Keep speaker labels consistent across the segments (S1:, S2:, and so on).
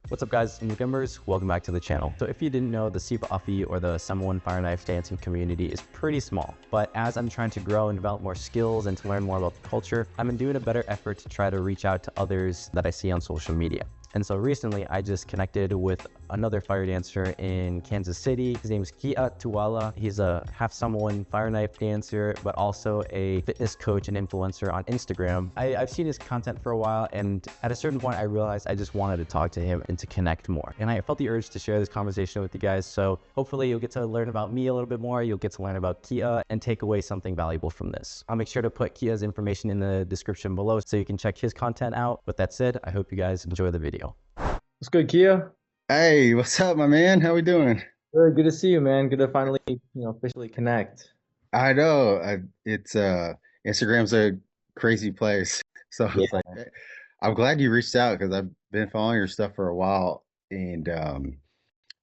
S1: What's up guys and newcomers, welcome back to the channel. So if you didn't know, the Siva Afi or the Samoan Fire Knife dancing community is pretty small, but as I'm trying to grow and develop more skills and to learn more about the culture, I'm doing a better effort to try to reach out to others that I see on social media. And so recently I just connected with another fire dancer in Kansas City. His name is Ki'a Tuala. He's a half Samoan fire knife dancer, but also a fitness coach and influencer on Instagram. I've seen his content for a while, and at a certain point I realized I just wanted to talk to him and to connect more. And I felt the urge to share this conversation with you guys. So hopefully you'll get to learn about me a little bit more. You'll get to learn about Ki'a and take away something valuable from this. I'll make sure to put Kia''s information in the description below so you can check his content out. With that said, I hope you guys enjoy the video.
S2: What's good, Ki'a?
S3: Hey, what's up, my man? How we doing?
S2: Good to see you, man. Good to finally, officially connect.
S3: I know it's Instagram's a crazy place, so
S2: Yeah.
S3: it's like I'm glad you reached out because I've been following your stuff for a while and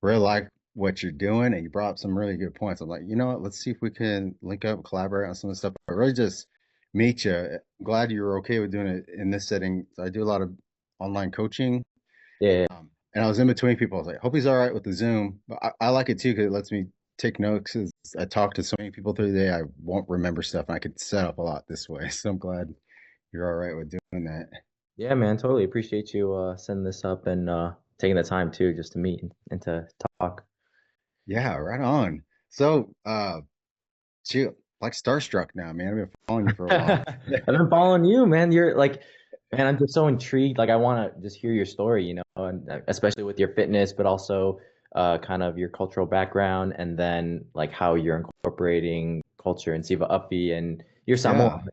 S3: really like what you're doing, and you brought up some really good points. I'm like, you know what? Let's see if we can link up, collaborate on some of the stuff. But really, just meet you. I'm glad you were okay with doing it in this setting. I do a lot of online coaching.
S2: Yeah.
S3: And I was in between people. I was like, hope he's all right with the Zoom. But I like it too because it lets me take notes. 'Cause I talk to so many people through the day, I won't remember stuff, and I could set up a lot this way. So I'm glad you're all right with doing that.
S2: Yeah, man. Totally appreciate you sending this up and taking the time too just to meet and to talk.
S3: Yeah, right on. So, shoot, like starstruck now, man. I've been following you for a while.
S2: I've been following you, man. You're like, man, I'm just so intrigued. Like, I want to just hear your story, and especially with your fitness, but also kind of your cultural background, and then like how you're incorporating culture in Siva Afi and your
S3: Yeah.
S2: Samoan.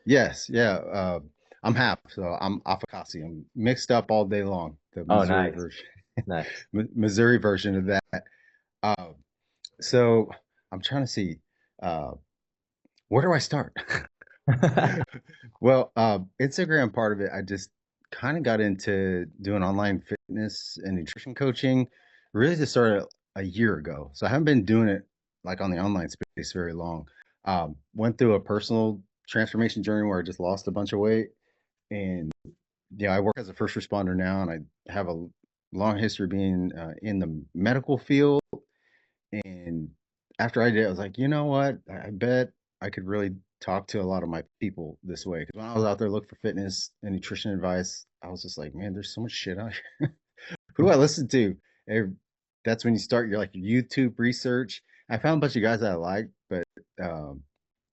S3: Yes. Yeah. I'm half, so I'm Afakasi. I'm mixed up all day long. The
S2: Oh,
S3: Missouri
S2: nice,
S3: version,
S2: nice.
S3: Missouri version of that. Uh, so I'm trying to see. Uh, where do I start? Well, Instagram part of it, I just kind of got into doing online fitness and nutrition coaching. Really just started a year ago. So I haven't been doing it like on the online space very long. Went through a personal transformation journey where I just lost a bunch of weight. And I work as a first responder now, and I have a long history being in the medical field. And after I did, I was like, you know what? I bet I could really talk to a lot of my people this way. Because when I was out there looking for fitness and nutrition advice, I was just like, man, there's so much shit out here. Who do I listen to? And that's when you start your like your YouTube research. I found a bunch of guys that I like, but um,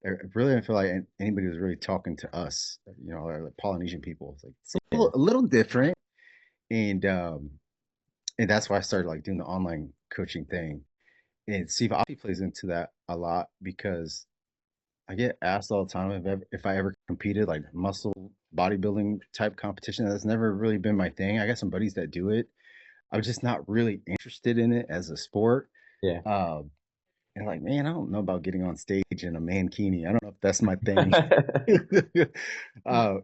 S3: I really didn't feel like anybody was really talking to us, like Polynesian people. It's a
S2: Yeah.
S3: little different, and that's why I started like doing the online coaching thing. And Siva Afi plays into that a lot because I get asked all the time if I ever competed like muscle bodybuilding type competition. That's never really been my thing. I got some buddies that do it. I'm just not really interested in it as a sport.
S2: Yeah.
S3: Uh, and like, man, I don't know about getting on stage in a mankini. I don't know if that's my thing. uh,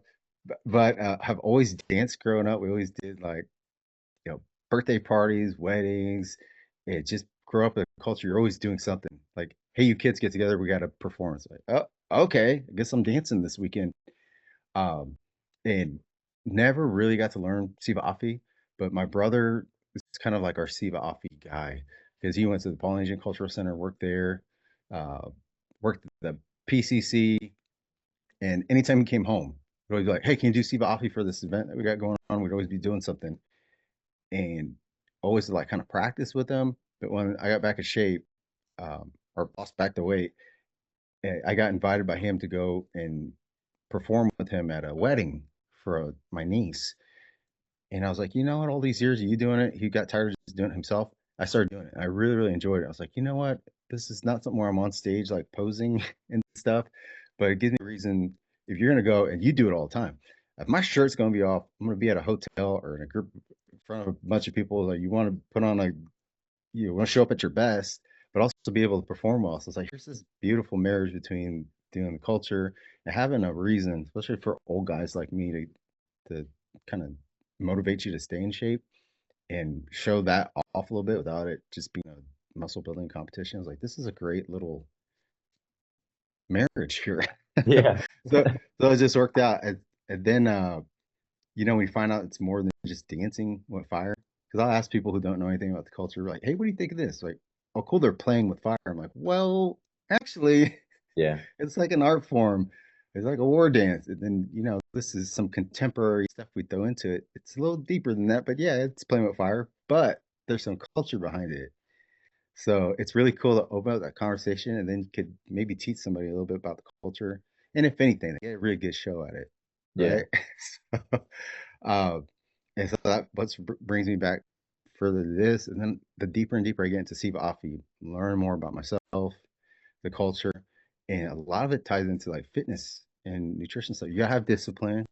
S3: but I've always danced growing up. We always did like birthday parties, weddings. It just grow up in a culture. You're always doing something. Like, hey, you kids get together. We got a performance. Like, oh, okay. I guess I'm dancing this weekend. Um, and never really got to learn Siva Afi, but my brother is kind of like our Siva Afi guy because he went to the Polynesian Cultural Center, worked there, uh, worked at the PCC, and anytime he came home, he'd always be like, "Hey, can you do Siva Afi for this event that we got going on?" We'd always be doing something, and always like kind of practice with them. But when I got back in shape, or lost back the weight, I got invited by him to go and perform with him at a wedding for my niece. And I was like, you know what? All these years of you doing it, he got tired of just doing it himself. I started doing it. I really, really enjoyed it. I was like, you know what? This is not something where I'm on stage like posing and stuff, but it gives me a reason. If you're gonna go and you do it all the time, if my shirt's gonna be off, I'm gonna be at a hotel or in a group in front of a bunch of people. Like you want to put on you want to show up at your best, but also be able to perform well. So it's like here's this beautiful marriage between doing the culture and having a reason, especially for old guys like me, to kind of motivate you to stay in shape and show that off a little bit without it just being a muscle building competition. I was like, this is a great little marriage here.
S2: Yeah.
S3: so so it just worked out. And then when you find out it's more than just dancing with fire, because I'll ask people who don't know anything about the culture, like, hey, what do you think of this? Like, oh, cool, they're playing with fire. I'm like, well, actually,
S2: Yeah.
S3: it's like an art form. It's like a war dance. And then, this is some contemporary stuff we throw into it. It's a little deeper than that, but yeah, it's playing with fire, but there's some culture behind it. So it's really cool to open up that conversation and then you could maybe teach somebody a little bit about the culture. And if anything, they get a really good show at it,
S2: Yeah.
S3: right? So, uh, and so that brings me back further to this. And then the deeper and deeper I get into Siva Afi, learn more about myself, the culture, and a lot of it ties into like fitness and nutrition stuff. You gotta have discipline.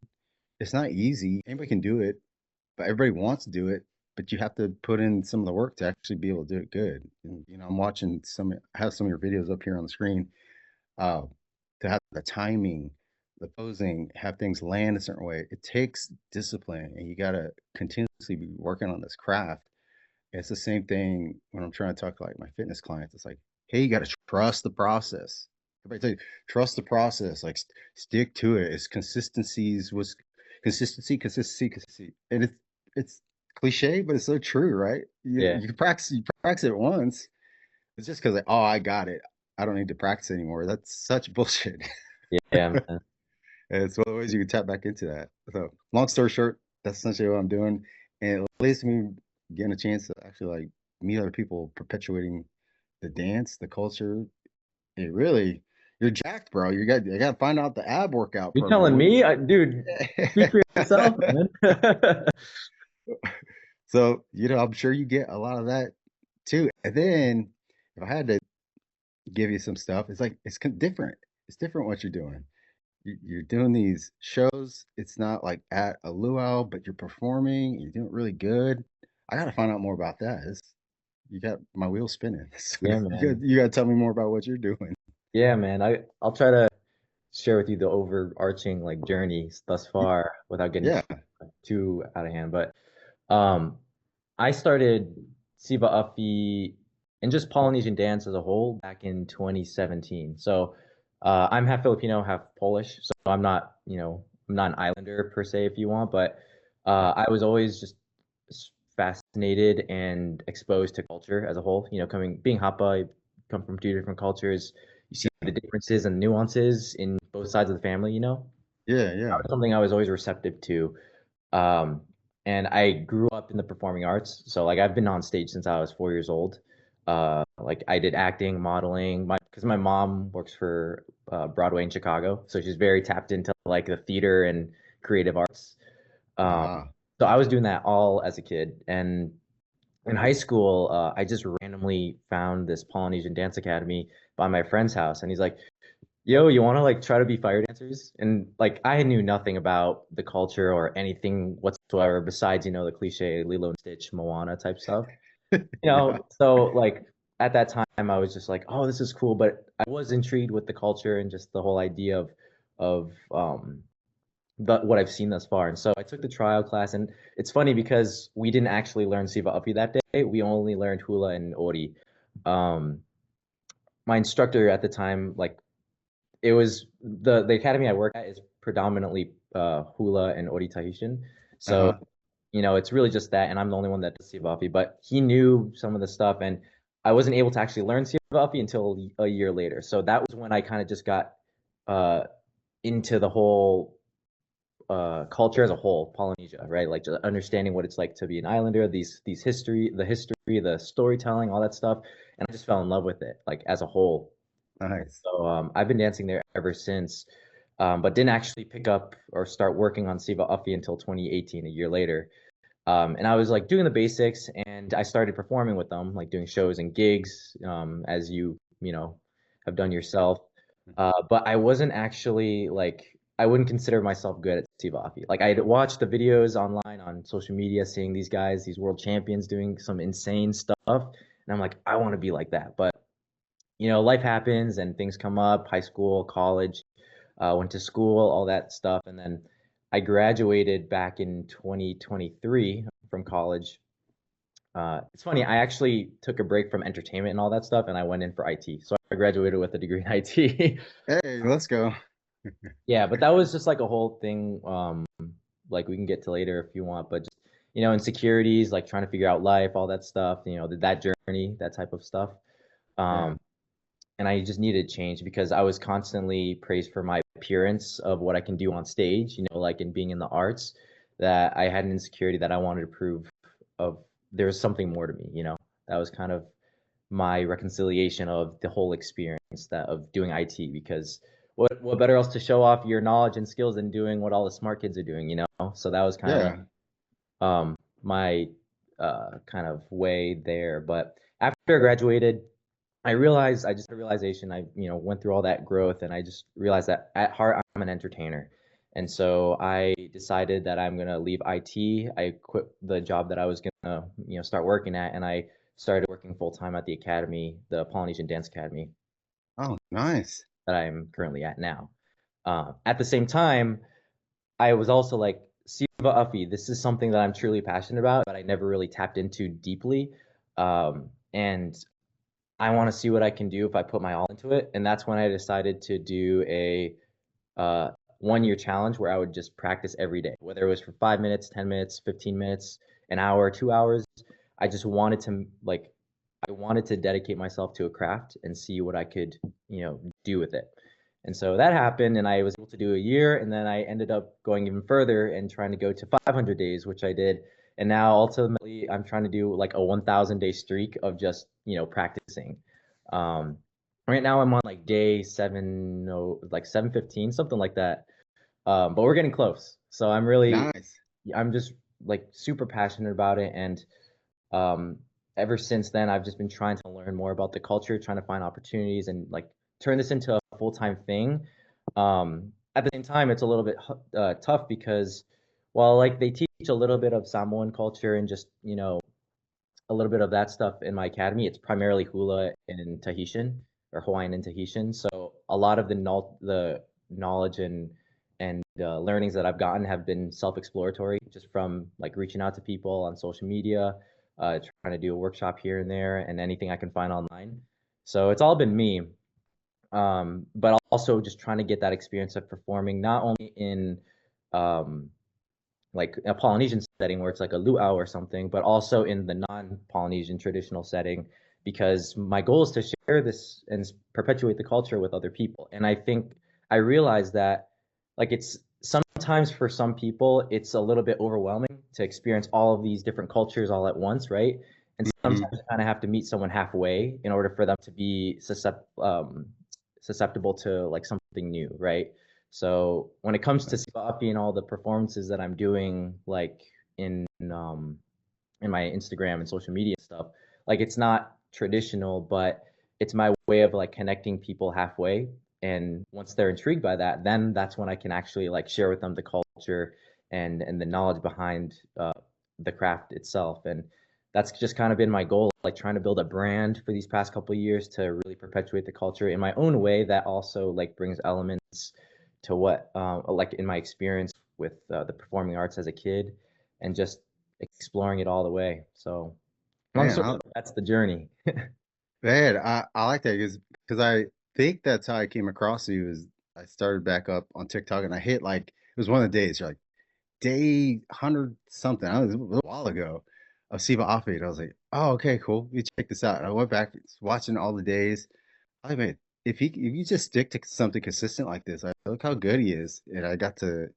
S3: It's not easy. Anybody can do it, but everybody wants to do it. But you have to put in some of the work to actually be able to do it good. And, I'm watching I have some of your videos up here on the screen. Uh, to have the timing, the posing, have things land a certain way. It takes discipline, and you gotta continuously be working on this craft. It's the same thing when I'm trying to talk to like my fitness clients. It's like, hey, you got to trust the process. Everybody tell you, trust the process. Like, stick to it. It's consistency, and it's cliche, but it's so true, right? You
S2: Yeah.
S3: you practice it once. It's just because like, oh, I got it. I don't need to practice anymore. That's such bullshit.
S2: Yeah, man.
S3: And it's one of the ways you can tap back into that. So, long story short, that's essentially what I'm doing, and it leads to me getting a chance to actually like meet other people perpetuating the dance, the culture. It really, you're jacked, bro. You got to find out the ab workout
S2: You're telling
S3: program.
S2: me, dude, speak for yourself, man.
S3: So, I'm sure you get a lot of that too. And then, if I had to give you some stuff, it's like different. It's different what you're doing. You're doing these shows. It's not like at a luau, but you're performing. You're doing really good. I got to find out more about that. You got my wheels spinning. So
S2: Yeah,
S3: you
S2: man.
S3: got you got to tell me more about what you're doing.
S2: Yeah, man. I'll try to share with you the overarching like journeys thus
S3: Y-
S2: far without getting
S3: Yeah.
S2: too out of hand. But um, I started Siva Afi and just Polynesian dance as a whole back in 2017. So I'm half Filipino, half Polish. So I'm not an islander per se, if you want, but I was always just fascinated and exposed to culture as a whole. Being Hapa, you come from two different cultures. You see the differences and nuances in both sides of the family.
S3: Yeah.
S2: That
S3: Yeah.
S2: was something I was always receptive to. Um, and I grew up in the performing arts. So like I've been on stage since I was 4 years old. Like I did acting, modeling, because my mom works for Broadway in Chicago, so she's very tapped into like the theater and creative arts. Um,
S3: Ah.
S2: so I was doing that all as a kid, and in high school, I just randomly found this Polynesian dance academy by my friend's house, and he's like, yo, you want to like try to be fire dancers? And like I knew nothing about the culture or anything whatsoever besides, the cliche Lilo and Stitch, Moana type stuff.
S3: Yeah.
S2: So like at that time I was just like, oh, this is cool, but I was intrigued with the culture and just the whole idea of what I've seen thus far. And so I took the trial class, and it's funny because we didn't actually learn Siva Api that day. We only learned hula and ori. Um, my instructor at the time, like it was the academy I work at is predominantly hula and ori Tahitian. So,
S3: Uh-huh.
S2: it's really just that, and I'm the only one that does Sivapi. But he knew some of the stuff, and I wasn't able to actually learn Sivapi until a year later. So that was when I kind of just got uh, into the whole culture as a whole, Polynesia, right? Like just understanding what it's like to be an islander, the storytelling, all that stuff, and I just fell in love with it, like as a whole.
S3: Nice.
S2: So I've been dancing there ever since, but didn't actually pick up or start working on Siva Afi until 2018, a year later. And I was like doing the basics, and I started performing with them, like doing shows and gigs, as you have done yourself. But I wasn't actually like I wouldn't consider myself good at Siva Afi. Like I'd watched the videos online on social media, seeing these guys, these world champions doing some insane stuff, and I'm like, I want to be like that, but life happens and things come up, high school, college, went to school, all that stuff. And then I graduated back in 2023 from college. It's funny, I actually took a break from entertainment and all that stuff, and I went in for IT. So I graduated with a degree in IT.
S3: Hey, let's go.
S2: Yeah, but that was just like a whole thing. Like we can get to later if you want, but just insecurities, like trying to figure out life, all that stuff, that journey, that type of stuff.
S3: Yeah.
S2: Um, and I just needed change because I was constantly praised for my appearance of what I can do on stage, like in being in the arts, that I had an insecurity that I wanted to prove of there was something more to me. That was kind of my reconciliation of the whole experience that of doing IT because what better else to show off your knowledge and skills than doing what all the smart kids are doing? So that was kind of
S3: Yeah.
S2: my kind of way there. But after I graduated, I just had a realization. I went through all that growth, and I just realized that at heart I'm an entertainer. And so I decided that I'm gonna leave IT. I quit the job that I was gonna start working at, and I started working full time at the academy, the Polynesian Dance Academy
S3: Oh, nice.
S2: that I'm currently at now. At the same time, I was also like, Siva Afi, this is something that I'm truly passionate about, but I never really tapped into deeply. And I want to see what I can do if I put my all into it. And that's when I decided to do a 1 year challenge where I would just practice every day, whether it was for 5 minutes, 10 minutes, 15 minutes, an hour, 2 hours. I just wanted to I wanted to dedicate myself to a craft and see what I could, do with it. And so that happened, and I was able to do a year, and then I ended up going even further and trying to go to 500 days, which I did. And now ultimately, I'm trying to do like a 1,000 day streak of just, practicing. Um, right now, I'm on like day seven, no, like 715, something like that. But we're getting close. So
S3: Nice.
S2: I'm just like super passionate about it, and um, ever since then, I've just been trying to learn more about the culture, trying to find opportunities and like turn this into a full-time thing. At the same time, it's a little bit tough because while like they teach a little bit of Samoan culture and just, a little bit of that stuff in my academy, it's primarily hula and Tahitian or Hawaiian and Tahitian. So a lot of the knowledge and learnings that I've gotten have been self-exploratory, just from like reaching out to people on social media, trying to do a workshop here and there, and anything I can find online. So it's all been me, but also just trying to get that experience of performing not only in um, like a Polynesian setting where it's like a luau or something, but also in the non-Polynesian traditional setting, because my goal is to share this and perpetuate the culture with other people. And I think I realize that like it's sometimes for some people it's a little bit overwhelming to experience all of these different cultures all at once, right? And
S3: Hmm.
S2: sometimes you kind of have to meet someone halfway in order for them to be susceptible to like something new, right? So when it comes to Siva Afi and all the performances that I'm doing, like in my Instagram and social media stuff, like it's not traditional, but it's my way of like connecting people halfway. And once they're intrigued by that, then that's when I can actually like share with them the culture and the knowledge behind the craft itself. And that's just kind of been my goal, like trying to build a brand for these past couple of years to really perpetuate the culture in my own way that also like brings elements to what like in my experience with the performing arts as a kid and just exploring it all the way. So long
S3: Man,
S2: story, that's the journey.
S3: I like that because I think that's how I came across you is I started back up on TikTok and I hit like it was one of the days you're like day 100 something. I was a while ago of Siva Afi. And I was like, oh, okay, cool. You check this out. And I went back watching all the days. I mean, if you just stick to something consistent like this, I look how good he is. And I got to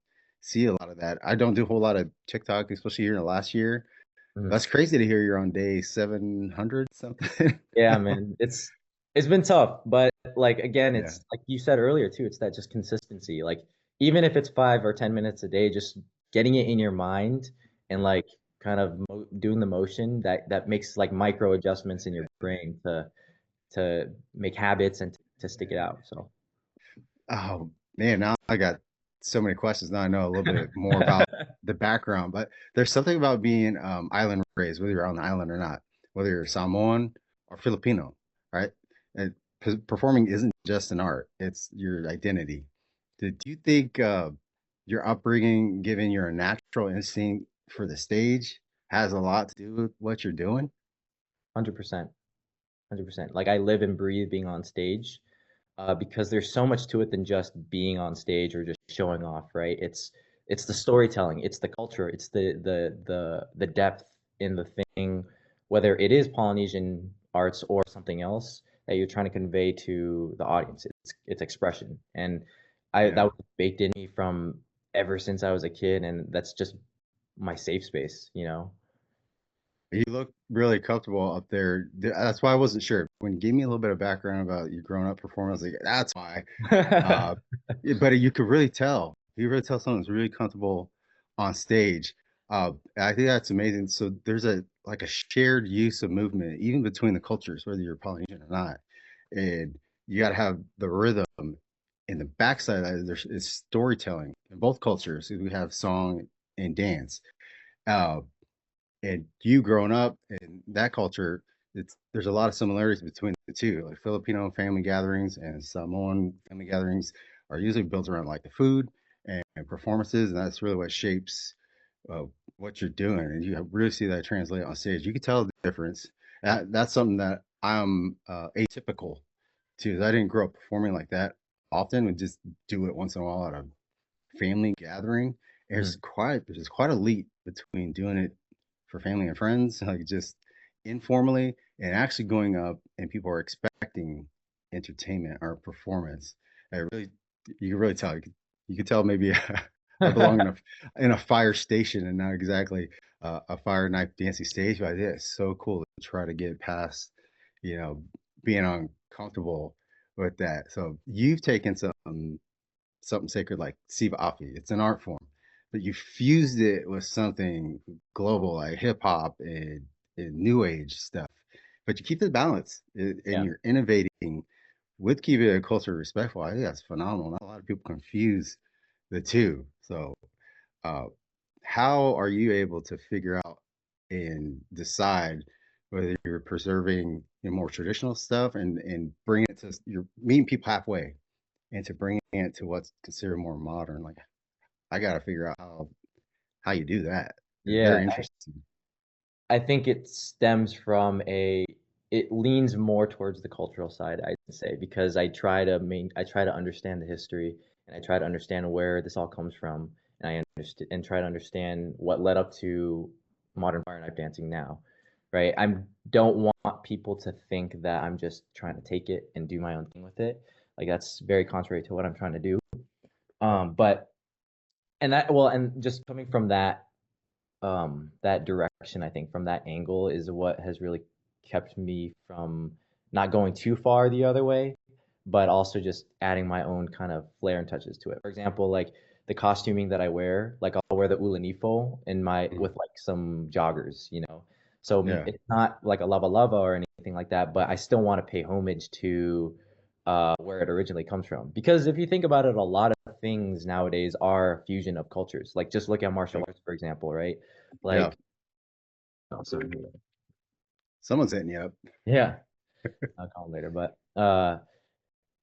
S3: see a lot of that. I don't do a whole lot of TikTok, especially here in the last year.
S2: Mhm.
S3: That's crazy to hear you're on day 700 something.
S2: Yeah, man, it's been tough, but like again,
S3: Yeah.
S2: it's like you said earlier too. It's that just consistency. Like even if it's 5 or 10 minutes a day, just getting it in your mind and like kind of doing the motion that makes like micro adjustments in your brain to make habits and to stick it out. So.
S3: Oh man, now I got so many questions. Now I know a little bit more about the background, but there's something about being island raised, whether you're on the island or not, whether you're Samoan or Filipino, right? And performing isn't just an art; it's your identity. Do you think your upbringing, given your natural instinct for the stage, has a lot to do with what you're doing?
S2: 100%. 100%. Like I live and breathe being on stage, because there's so much to it than just being on stage or just showing off, right? it's the storytelling, it's the culture, it's the depth in the thing, whether it is Polynesian arts or something else that you're trying to convey to the audience. It's expression, and I that
S3: Yeah.
S2: was baked in me from ever since I was a kid, and that's just my safe space, you know.
S3: You look really comfortable up there. That's why I wasn't sure. When you gave me a little bit of background about you growing up performing, I was like, that's why. Uh, but you could really tell. You really tell someone's really comfortable on stage. I think that's amazing. So there's a like a shared use of movement, even between the cultures, whether you're Polynesian or not. And you got to have the rhythm. In the backside of that, is storytelling in both cultures. We have song and dance. Uh, and you growing up in that culture, there's a lot of similarities between the two. Like Filipino family gatherings and Samoan family gatherings are usually built around like the food and performances, and that's really what shapes uh, what you're doing. And you really see that translate on stage. You can tell the difference. That's something that I'm atypical to. I didn't grow up performing like that often. We just do it once in a while at a family gathering.
S2: Mhm.
S3: There's quite a leap between doing it for family and friends, like just informally, and actually going up and people are expecting entertainment or performance. I really, you can really tell. You can tell maybe I belong in a fire station and not exactly a fire knife dancing stage, but it's so cool to try to get past, you know, being uncomfortable with that. So you've taken something sacred like Siva Afi. It's an art form, but you fused it with something global like hip hop and new age stuff. But you keep the balance and
S2: Yeah.
S3: you're innovating with keeping it culture respectful. I think that's phenomenal. Not a lot of people confuse the two. So, uh, how are you able to figure out and decide whether you're preserving more traditional stuff and bringing it to you're meeting people halfway and to bringing it to what's considered more modern? Like, I got to figure out how you do that. It's
S2: Yeah,
S3: very interesting.
S2: I think it stems from it leans more towards the cultural side, I'd say, because I try to understand the history and I try to understand where this all comes from, and I understand and try to understand what led up to modern fire knife dancing now, right? I don't want people to think that I'm just trying to take it and do my own thing with it. Like that's very contrary to what I'm trying to do. But and that well, and just coming from that direction, I think from that angle is what has really kept me from not going too far the other way, but also just adding my own kind of flair and touches to it. For example, like the costuming that I wear, like I'll wear the ulanifo in my
S3: Mhm.
S2: with like some joggers, you know. So
S3: Yeah,
S2: it's not like a lava lava or anything like that, but I still want to pay homage to where it originally comes from. Because if you think about it, a lot of things nowadays are fusion of cultures. Like just look at martial
S3: yep,
S2: arts, for example, right?
S3: yeah.
S2: Like, oh, sorry.
S3: Someone's hitting you up.
S2: Yeah, I'll call him later. But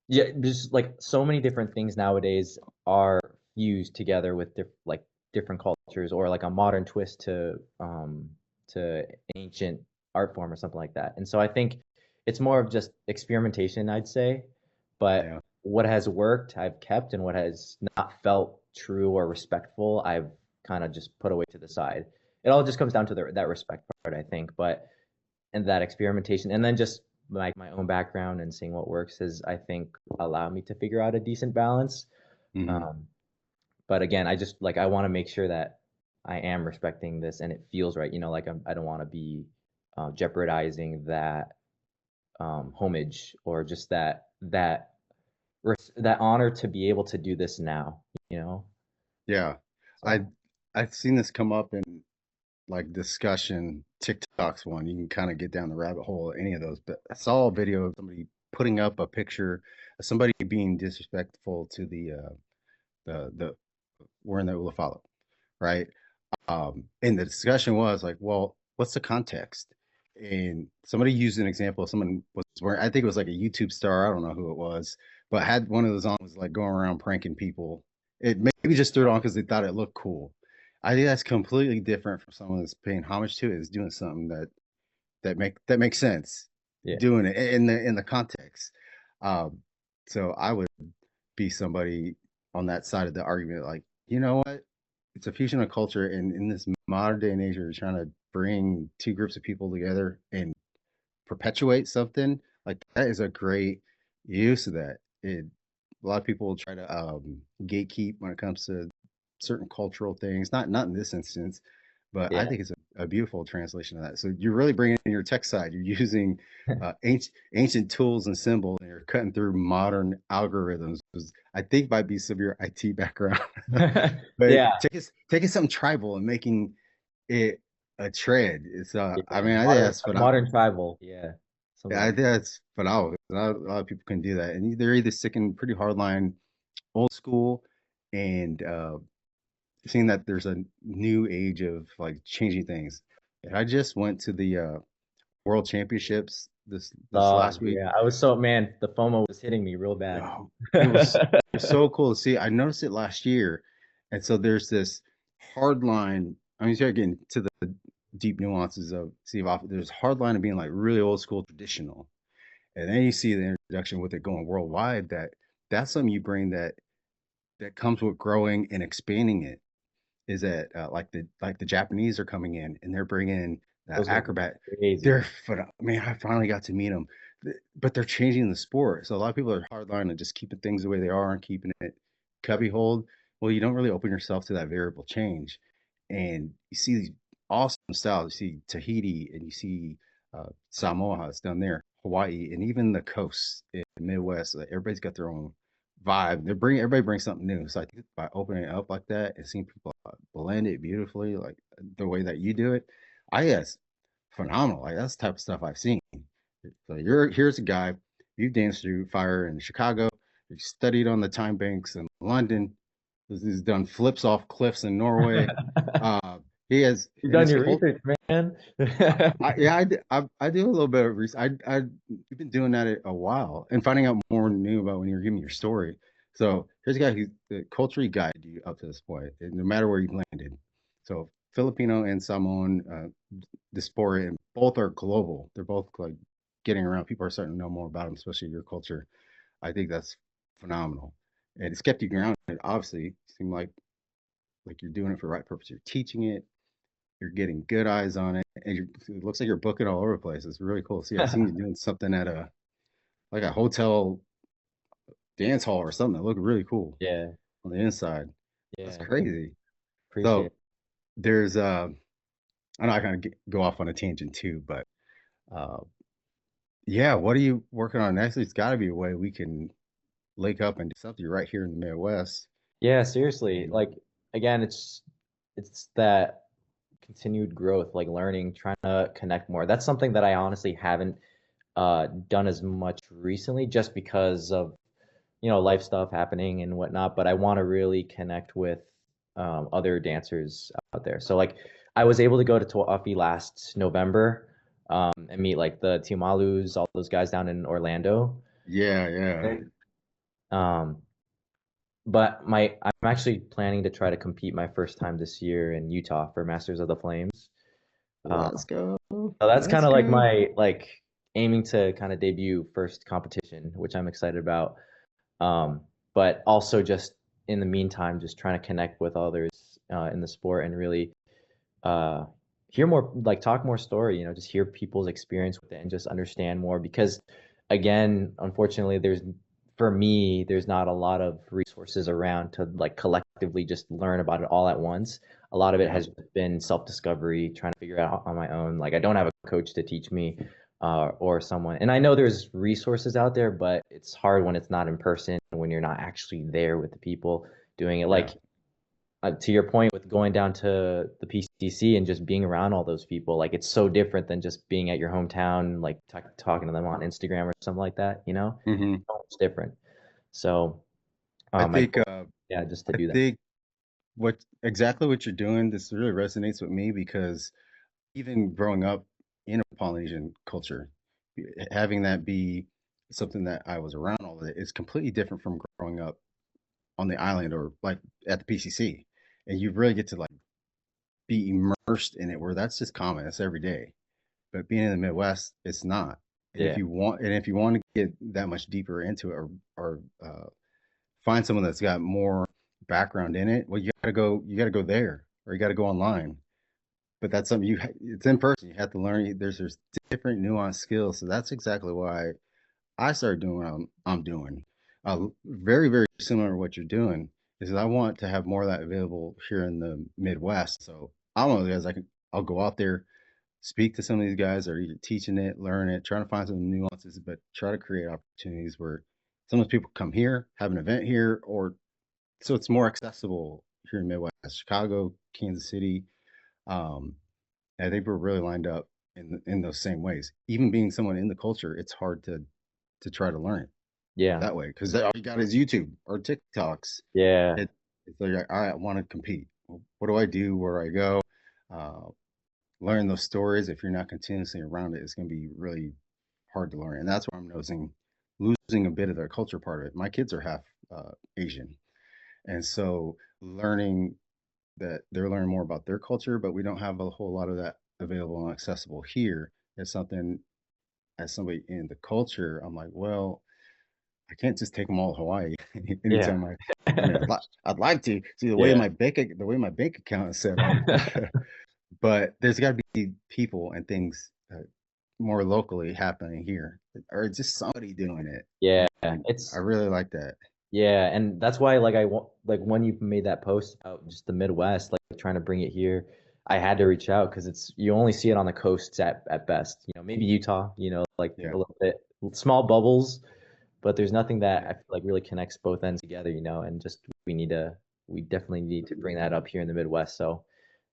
S2: yeah, there's like so many different things nowadays are fused together with like different cultures or like a modern twist to ancient art form or something like that. And so I think it's more of just experimentation, I'd say. But
S3: Yeah,
S2: what has worked, I've kept, and what has not felt true or respectful, I've kind of just put away to the side. It all just comes down to that respect part, I think. But and that experimentation and then just like my own background and seeing what works has I think allowed me to figure out a decent balance.
S3: hmm,
S2: um, but again, I just like I want to make sure that I am respecting this and it feels right, you know, like I don't want to be jeopardizing that homage or just that honor to be able to do this now, you know.
S3: yeah. I
S2: So
S3: I've seen this come up in like discussion. TikTok's one. You can kind of get down the rabbit hole of any of those. But I saw a video of somebody putting up a picture of somebody being disrespectful to the wearing the ulafala, right? And the discussion was like, well, what's the context? And somebody used an example of someone was wearing, I think it was like a YouTube star, I don't know who it was, but had one of those on, was like going around pranking people. It maybe just threw it on because they thought it looked cool. I think that's completely different from someone that's paying homage to it, is doing something that makes sense,
S2: yeah.
S3: doing it in the context. Um, so I would be somebody on that side of the argument, like, you know what? it's a fusion of culture, and in this modern day and age, you're trying to bring two groups of people together and perpetuate something like that is a great use of that. A lot of people will try to gatekeep when it comes to certain cultural things. Not in this instance, but I
S2: Yeah.
S3: think it's a beautiful translation of that. So you're really bringing in your tech side. You're using ancient tools and symbols, and you're cutting through modern algorithms. I think might be some of your IT background, but
S2: Yeah.
S3: taking something tribal and making it a trend. It's I
S2: Yeah.
S3: mean, I think
S2: Modern
S3: that's phenomenal.
S2: modern tribal. Yeah. Something
S3: Yeah, I
S2: like
S3: think that's phenomenal. A lot of people can do that, and they're either sticking pretty hardline, old school, and seeing that there's a new age of like changing things. And I just went to the World Championships this last week.
S2: yeah. I was so man, the FOMO was hitting me real bad.
S3: Oh, it was so cool to see. I noticed it last year, and so there's this hard line. I mean, start getting to the deep nuances of Siva Afi. There's hard line of being like really old school traditional, and then you see the introduction with it going worldwide. That's something you bring that comes with growing and expanding it. Is that like the Japanese are coming in and they're bringing
S2: Those are
S3: acrobat.
S2: crazy.
S3: Man, I finally got to meet them, but they're changing the sport. So a lot of people are hardline and just keeping things the way they are and keeping it cubby hold. Well, you don't really open yourself to that variable change, and you see these awesome styles. You see Tahiti and you see Samoa, it's down there, Hawaii, and even the coasts in the Midwest. Like, everybody's got their own vibe. Everybody brings something new. So I think by opening it up like that and seeing people blend it beautifully, like the way that you do it, I guess phenomenal. Like that's the type of stuff I've seen. So here's a guy, you've danced through fire in Chicago, you studied on the time banks in London, he's done flips off cliffs in Norway. Uh, he has
S2: You've
S3: in
S2: done
S3: his
S2: your
S3: cult.
S2: research, man.
S3: Yeah, I do a little bit of research. You've been doing that a while and finding out more new about when you're giving your story. So here's a guy who culturally guided you up to this point, no matter where you landed. So Filipino and Samoan diaspora, and both are global. They're both like getting around. People are starting to know more about them, especially your culture. I think that's phenomenal, and it's kept you grounded. Obviously, it seemed like you're doing it for the right purpose. You're teaching it, you're getting good eyes on it, and it looks like you're booking all over the place. It's really cool. See, I seen you doing something at a hotel dance hall or something that looked really cool
S2: Yeah.
S3: on the inside. That's
S2: Yeah.
S3: crazy.
S2: Appreciate
S3: So
S2: it.
S3: there's I know I kind of go off on a tangent too, but uh, yeah, what are you working on next? It's got to be a way we can link up and do something right here in the Midwest.
S2: Yeah, seriously.
S3: And
S2: Like again, it's that continued growth, like learning, trying to connect more. That's something that I honestly haven't done as much recently just because of, life stuff happening and whatnot. But I want to really connect with other dancers out there. So like I was able to go to Tuafi last November and meet like the Timalus, all those guys down in Orlando.
S3: yeah, yeah.
S2: Right. Um, but I'm actually planning to try to compete my first time this year in Utah for Masters of the Flames. Um,
S3: Let's go.
S2: so that's kind
S3: Let's
S2: of like
S3: go.
S2: my like aiming to kind of debut first competition, which I'm excited about. Um, but also just in the meantime, just trying to connect with others in the sport and really uh, hear more, like talk more story, just hear people's experience with it and just understand more. Because again, unfortunately, for me, there's not a lot of resources around to like collectively just learn about it all at once. A lot of it
S3: Yeah.
S2: has been self-discovery, trying to figure it out on my own. Like I don't have a coach to teach me or someone. And I know there's resources out there, but it's hard when it's not in person, when you're not actually there with the people doing it.
S3: Yeah.
S2: Like to your point with going down to the PCC and just being around all those people, like it's so different than just being at your hometown, like talking to them on Instagram or something like that,
S3: Hmm.
S2: So much different. So,
S3: I
S2: my
S3: think
S2: goal, yeah, just to
S3: I
S2: do that.
S3: think what you're doing, this really resonates with me because even growing up in a Polynesian culture, having that be something that I was around all of it is completely different from growing up on the island or like at the PCC. And you really get to like be immersed in it where that's just common. That's every day. But being in the Midwest, it's not.
S2: Yeah.
S3: And if you want to get that much deeper into it or find someone that's got more background in it, well, you gotta go there, or you gotta go online. But that's something it's in person. You have to learn. There's different nuanced skills. So that's exactly why I started doing what I'm doing. Very, very similar to what you're doing is that I want to have more of that available here in the Midwest. So I'm one of the guys I'll go out there, speak to some of these guys that are either teaching it, learn it, trying to find some nuances, but try to create opportunities where some of those people come here, have an event here, or so it's more accessible here in Midwest, Chicago, Kansas City. Um, I think we're really lined up in those same ways. Even being someone in the culture, it's hard to try to learn it
S2: Yeah.
S3: that way because all you got is YouTube or TikToks.
S2: Yeah.
S3: It's like, all right, I want to compete. What do I do? Where do I go? Uh, Learn those stories. If you're not continuously around it, it's going to be really hard to learn. And that's where I'm noticing losing a bit of the culture part of it. My kids are half Asian, and so learning that they're learning more about their culture, but we don't have a whole lot of that available and accessible here. Is something as somebody in the culture, I'm like, well, I can't just take them all to Hawaii
S2: Yeah.
S3: anytime I mean, I'd like to see
S2: Yeah.
S3: the way my bank account is set up, but there's got to be people and things more locally happening here, or just somebody doing it,
S2: Yeah.
S3: and I
S2: It's
S3: really like that.
S2: Yeah, and that's why like I want like when you made that post about just the Midwest, like trying to bring it here, I had to reach out because it's you only see it on the coasts at best. You know, maybe Utah, like
S3: Yeah,
S2: a little bit small bubbles, but there's nothing that
S3: yeah,
S2: I feel like really connects both ends together, and just we definitely need to bring that up here in the Midwest. So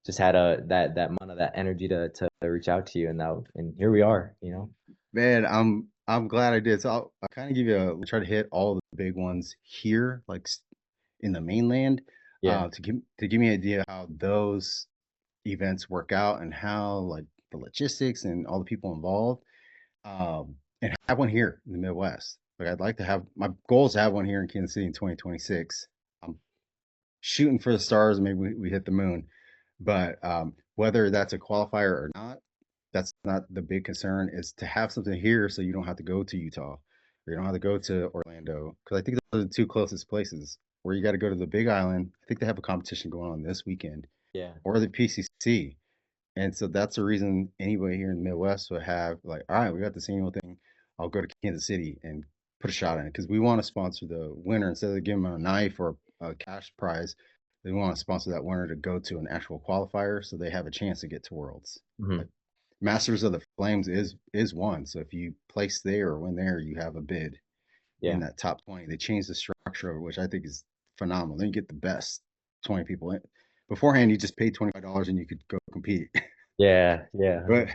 S2: just had that amount of that energy to reach out to you and here we are.
S3: man, I'm glad I did. So I'll kind of give you a try to hit all the big ones here, like in the mainland,
S2: Yeah.
S3: to give me an idea how those events work out and how like the logistics and all the people involved. And have one here in the Midwest. Like I'd like to have my goal is to have one here in Kansas City in 2026. I'm shooting for the stars, maybe we hit the moon. But whether that's a qualifier or not, that's not the big concern. Is to have something here so you don't have to go to Utah or you don't have to go to Orlando because I think those are the two closest places where you got to go to the Big Island. I think they have a competition going on this weekend
S2: Yeah.
S3: or the PCC. And so that's the reason anybody here in the Midwest would have like, all right, we got this annual thing. I'll go to Kansas City and put a shot in it because we want to sponsor the winner instead of giving them a knife or a cash prize. They want to sponsor that winner to go to an actual qualifier so they have a chance to get to Worlds.
S2: Hmm.
S3: Like Masters of the Flames is one. So if you place there or win there, you have a bid in
S2: Yeah.
S3: that top 20. They changed the structure of it, which I think is phenomenal. Then you get the best 20 people in. Beforehand, you just paid $25 and you could go compete.
S2: Yeah. Yeah.
S3: But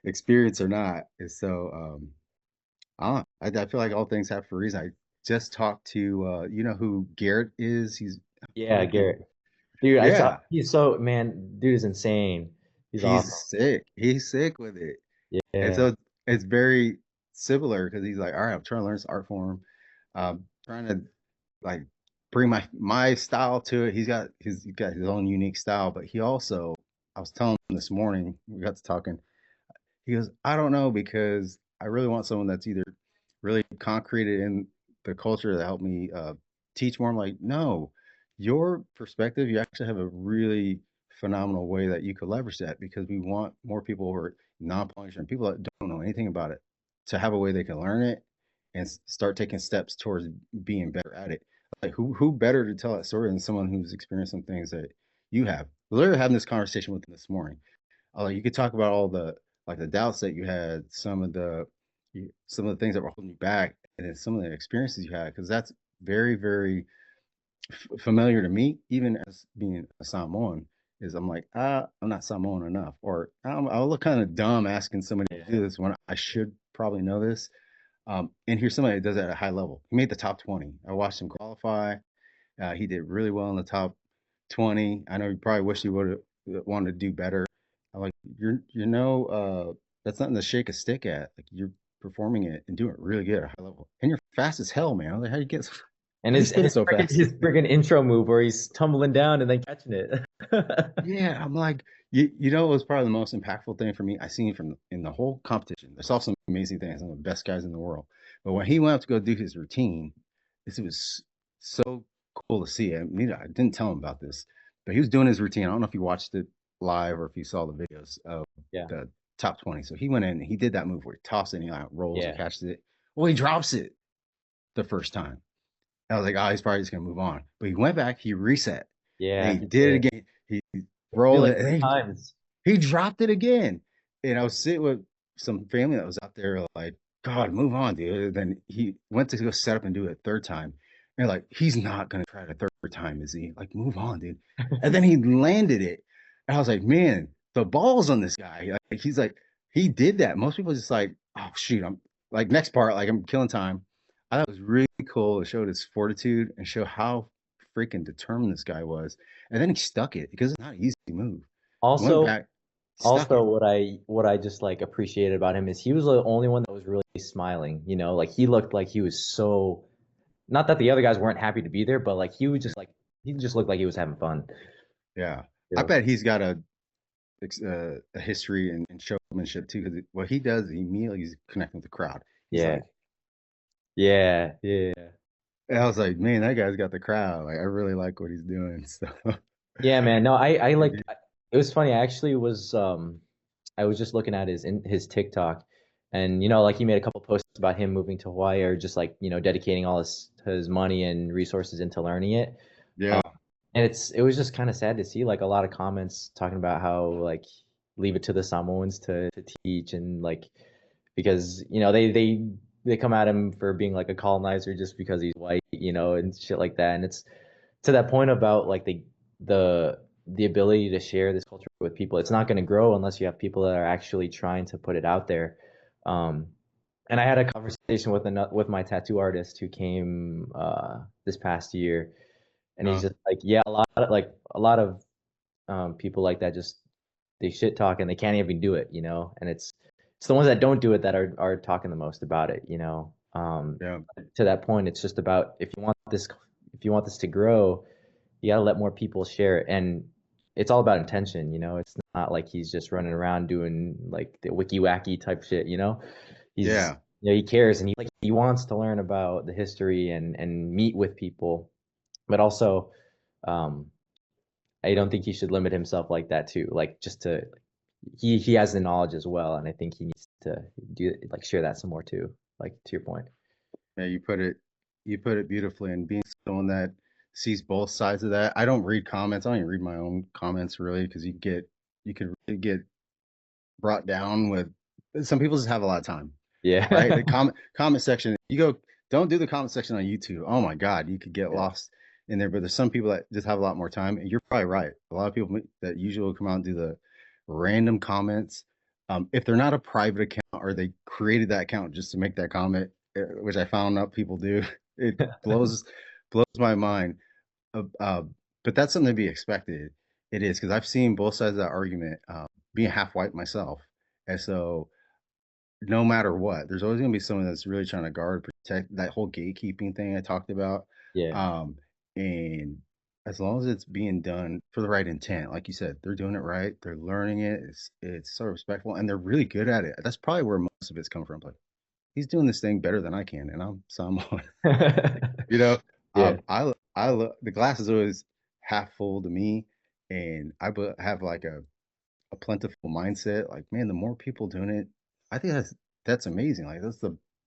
S3: experience or not is so I feel like all things happen for a reason. I just talked to you know who Garrett is. He's
S2: Yeah,
S3: like the
S2: Garrett. Dude, I saw
S3: yeah,
S2: he's so man, dude is insane. He's awesome.
S3: he's sick. He's sick with it. And
S2: Yeah.
S3: so it's very similar because he's like, all right, I'm trying to learn this art form. Trying to like bring my style to it. He's got his own unique style, but he also I was telling him this morning, we got to talking. He goes, I don't know because I really want someone that's either really concreted in the culture that helped me teach more. I'm like, no, your perspective, you actually have a really phenomenal way that you could leverage that because we want more people who are non-functional, people that don't know anything about it, to have a way they can learn it and start taking steps towards being better at it. Like who better to tell that story than someone who's experienced some things that you have? Literally having this conversation with them this morning. You could talk about all the like the doubts that you had, some of the things that were holding you back, and then some of the experiences you had, because that's very, very familiar to me, even as being a Samoan. Is I'm like, I'm not Samoan enough, or I'll look kind of dumb asking somebody to
S2: Yeah.
S3: do this when I should probably know this. And here's somebody that does it at a high level. He made the top 20. I watched him qualify. He did really well in the top 20. I know you probably wish he would have wanted to do better. I'm like, that's nothing to shake a stick at. Like you're performing it and doing it really good at a high level. And you're fast as hell, man. I was like, how you get
S2: And
S3: how you
S2: his
S3: spin
S2: his
S3: so
S2: freaking
S3: fast?
S2: his freaking intro move where he's tumbling down and then catching it.
S3: Yeah, I'm like, you know, it was probably the most impactful thing for me. I seen from in the whole competition. I saw some amazing things, some of the best guys in the world. But when he went up to go do his routine, this was so cool to see. I didn't tell him about this, but he was doing his routine. I don't know if you watched it live or if you saw the videos of
S2: Yeah.
S3: the top 20. So he went in and he did that move where he tossed it and he like rolls and
S2: Yeah.
S3: catches it. Well, he drops it the first time. I was like, oh, he's probably just gonna move on. But he went back, he reset, and
S2: Yeah.
S3: he
S2: He
S3: did it
S2: did.
S3: again. He
S2: Do
S3: rolled
S2: like
S3: it, and
S2: three
S3: then
S2: times.
S3: he dropped it again. And I was sitting with some family that was out there, like, God, move on, dude. Then he went to go set up and do it a third time. And like, he's not gonna try it a third time, is he? Like, move on, dude. And then he landed it. And I was like, man, the balls on this guy. Like, he's like, he did that. Most people just like, oh shoot, I'm like next part, like I'm killing time. I thought it was really cool. It showed his fortitude and show how freaking determined this guy was. And then he stuck it because it's not an easy move. He went
S2: Also,
S3: back, stuck
S2: also
S3: it.
S2: what I just like appreciated about him is he was the only one that was really smiling, you know, like he looked like he was so, not that the other guys weren't happy to be there, but like he was just like he just looked like he was having fun.
S3: Yeah.
S2: You
S3: I
S2: know?
S3: bet he's got a history in showmanship too, because what he does, he immediately he's connecting with the crowd. He's
S2: Yeah.
S3: like,
S2: Yeah. Yeah.
S3: and I was like, man, that guy's got the crowd. Like, I really like what he's doing. So,
S2: Yeah, man. No, I like it was funny. I was just looking at his TikTok, and you know, like he made a couple posts about him moving to Hawaii or just like, you know, dedicating all his money and resources into learning it.
S3: yeah,
S2: And it was just kind of sad to see like a lot of comments talking about how like leave it to the Samoans to teach and like because you know they come at him for being like a colonizer just because he's white, you know, and shit like that. And it's to that point about like the the ability to share this culture with people. It's not going to grow unless you have people that are actually trying to put it out there. Um, and I had a conversation with my tattoo artist who came this past year, and he's
S3: uh,
S2: just like, yeah, a lot of people like that just they shit talk and they can't even do it, you know. And it's the ones that don't do it that are talking the most about it, you know.
S3: yeah,
S2: To that point, it's just about if you want this to grow, you got to let more people share it. And it's all about intention, you know. It's not like he's just running around doing like the wiki wacky type shit, you know. He's
S3: yeah.
S2: you know he cares and he wants to learn about the history and meet with people, but also um I don't think he should limit himself like that too. Like just to he has the knowledge as well, and I think he needs to do like share that some more too. Like to your point.
S3: Yeah, you put it beautifully. And being someone that sees both sides of that, I don't read comments. I don't even read my own comments really because you could really get brought down with. Some people just have a lot of time, right?
S2: Yeah.
S3: The comment section, you go, don't do the comment section on YouTube. Oh my God, you could get
S2: Yeah.
S3: lost in there. But there's some people that just have a lot more time, and you're probably right. A lot of people that usually will come out and do the random comments. If they're not a private account or they created that account just to make that comment, which I found out people do, it blows my mind. Uh, uh, but that's something to be expected. It is because I've seen both sides of that argument. Being half white myself, and so no matter what, there's always going to be someone that's really trying to guard, protect that whole gatekeeping thing I talked about.
S2: Yeah.
S3: Um, and as long as it's being done for the right intent, like you said, they're doing it right. They're learning it. It's so respectful, and they're really good at it. That's probably where most of it's come from. Like he's doing this thing better than I can, and I'm someone, you know.
S2: Yeah.
S3: The glass is always half full to me, and have like a plentiful mindset. Like, man, the more people doing it, I think that's amazing. Like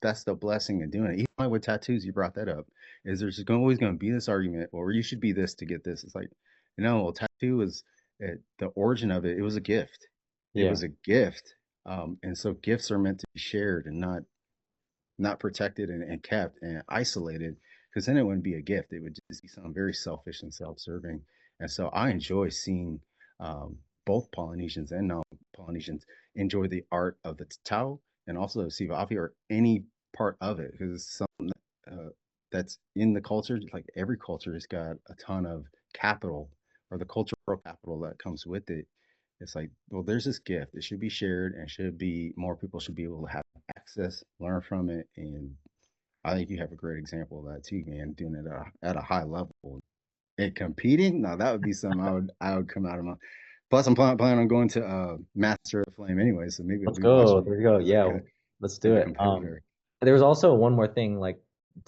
S3: that's the blessing of doing it. Even like with tattoos, you brought that up. Is there's always going to be this argument, or you should be this to get this. It's like, well, tattoo was the origin of it. It was a gift. It
S2: Yeah.
S3: was a gift, and so gifts are meant to be shared and not protected and kept and isolated because then it wouldn't be a gift. It would just be something very selfish and self-serving. And so I enjoy seeing both Polynesians and non-Polynesians enjoy the art of the Tao and also the Siva Afi or any part of it because it's something that's in the culture. Like every culture has got a ton of capital or the cultural capital that comes with it. It's like, well, there's this gift. It should be shared and should be more people should be able to have access, learn from it, and I think you have a great example of that too, man. Doing it at a high level and competing. Now that would be something I would come out of my. Plus, I'm planning on going to Master of the Flame anyway, so maybe I'll
S2: Let's
S3: be
S2: go.
S3: watching you
S2: There you go.
S3: as a
S2: Yeah,
S3: good
S2: let's
S3: as
S2: do
S3: a
S2: it.
S3: competitor.
S2: There was also one more thing, like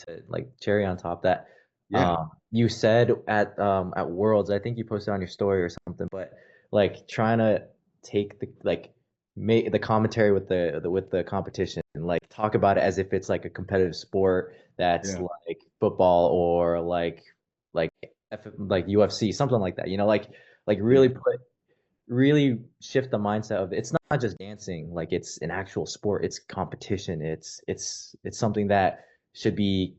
S2: to like cherry on top that
S3: Yeah,
S2: You said at Worlds, I think you posted on your story or something, but like trying to take the like make the commentary with the competition, like talk about it as if it's like a competitive sport that's
S3: yeah,
S2: like football or like like UFC, something like that. Like
S3: yeah,
S2: really shift the mindset of it's not just dancing, like it's an actual sport, it's competition, it's something that should be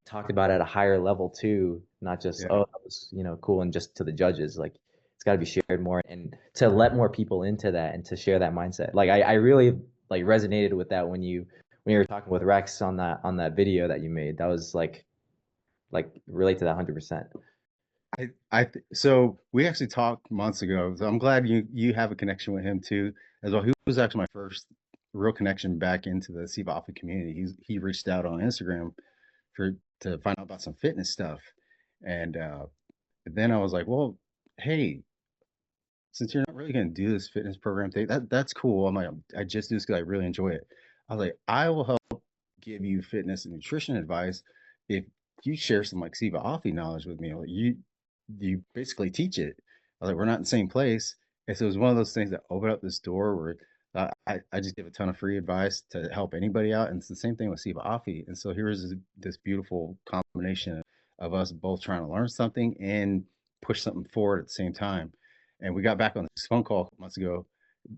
S2: talked about at a higher level too, not just
S3: yeah.
S2: oh that was cool and just to the judges. Like it's got to be shared more and to let more people into that and to share that mindset. Like I really like resonated with that when you were talking with Rex on that video that you made. That was like relate to that 100%.
S3: So we actually talked months ago. So I'm glad you have a connection with him too, as well. He was actually my first real connection back into the Siva Afi community. He reached out on Instagram for to find out about some fitness stuff, and then I was like, well, hey, since you're not really going to do this fitness program thing, that's cool. I'm like, I just do this because I really enjoy it. I was like, I will help give you fitness and nutrition advice if you share some like Siva Afi knowledge with me. Like you basically teach it. I was like, we're not in the same place. And so it was one of those things that opened up this door where I just give a ton of free advice to help anybody out. And it's the same thing with Siva Afi. And so here's this beautiful combination of us both trying to learn something and push something forward at the same time. And we got back on this phone call months ago.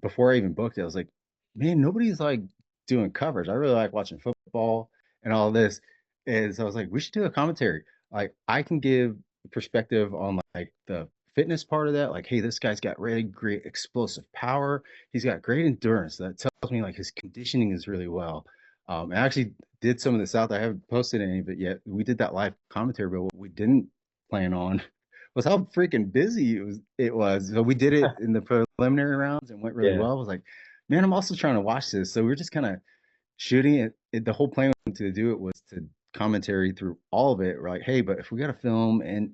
S3: Before I even booked it, I was like, man, nobody's like doing coverage. I really like watching football and all this. And so I was like, we should do a commentary. Like I can give perspective on like the fitness part of that. Like, hey, this guy's got really great explosive power. He's got great endurance. That tells me like his conditioning is really well. I actually did some of this out. I haven't posted any of it yet. We did that live commentary, but what we didn't plan on was how freaking busy it was. So we did it in the preliminary rounds and went really
S2: Yeah.
S3: well. I was like, man, I'm also trying to watch this. So we are just kind of shooting it. The whole plan to do it was to commentary through all of it. We're like, hey, but if we got to film, and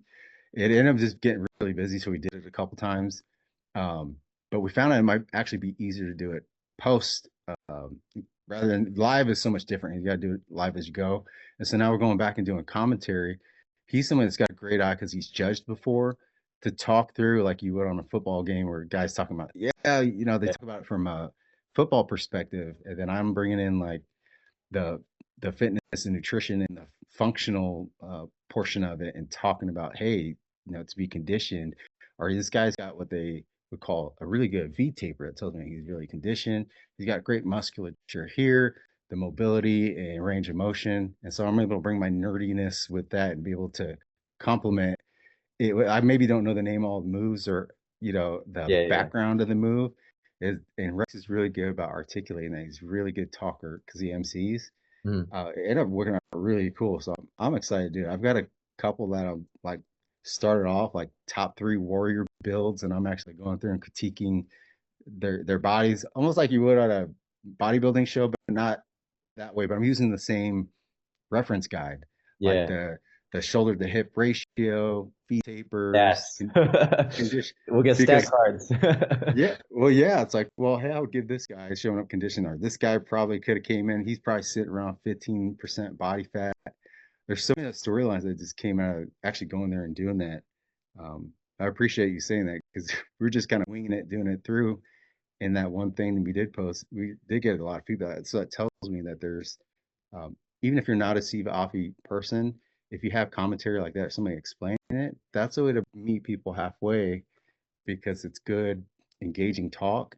S3: it ended up just getting really busy, so we did it a couple times. Um, but we found out it might actually be easier to do it post um, rather than live is so much different. You got to do it live as you go. And so now we're going back and doing commentary. He's someone that's got a great eye because he's judged before to talk through like you would on a football game where guys talking about, yeah, they
S2: Yeah.
S3: talk about it from a football perspective. And then I'm bringing in like the the fitness and nutrition and the functional portion of it and talking about, hey, to be conditioned, or this guy's got what they would call a really good V taper. It tells me he's really conditioned. He's got great musculature here, the mobility and range of motion. And so I'm able to bring my nerdiness with that and be able to complement it. I maybe don't know the name of all the moves or the
S2: Yeah, yeah.
S3: background of the move. And Rex is really good about articulating that. He's a really good talker because he MCs.
S2: Mhm.
S3: It ended up working out really cool. So I'm excited, dude. I've got a couple that I'm like started off like top three warrior builds, and I'm actually going through and critiquing their bodies almost like you would at a bodybuilding show, but not that way. But I'm using the same reference guide, like
S2: Yeah.
S3: the shoulder to hip ratio, V tapers,
S2: Yes.
S3: condition.
S2: We'll get stat
S3: Because
S2: cards.
S3: yeah, well, yeah, it's like, well, hey, I would give this guy showing up condition, or this guy probably could have came in. He's probably sitting around 15% body fat. There's so many storylines that just came out of actually going there and doing that. I appreciate you saying that because we're just kind of winging it, doing it through. And that one thing we did post, we did get a lot of feedback. So that tells me that there's, even if you're not a Siva Afi person, if you have commentary like that, somebody explaining it, that's a way to meet people halfway because it's good, engaging talk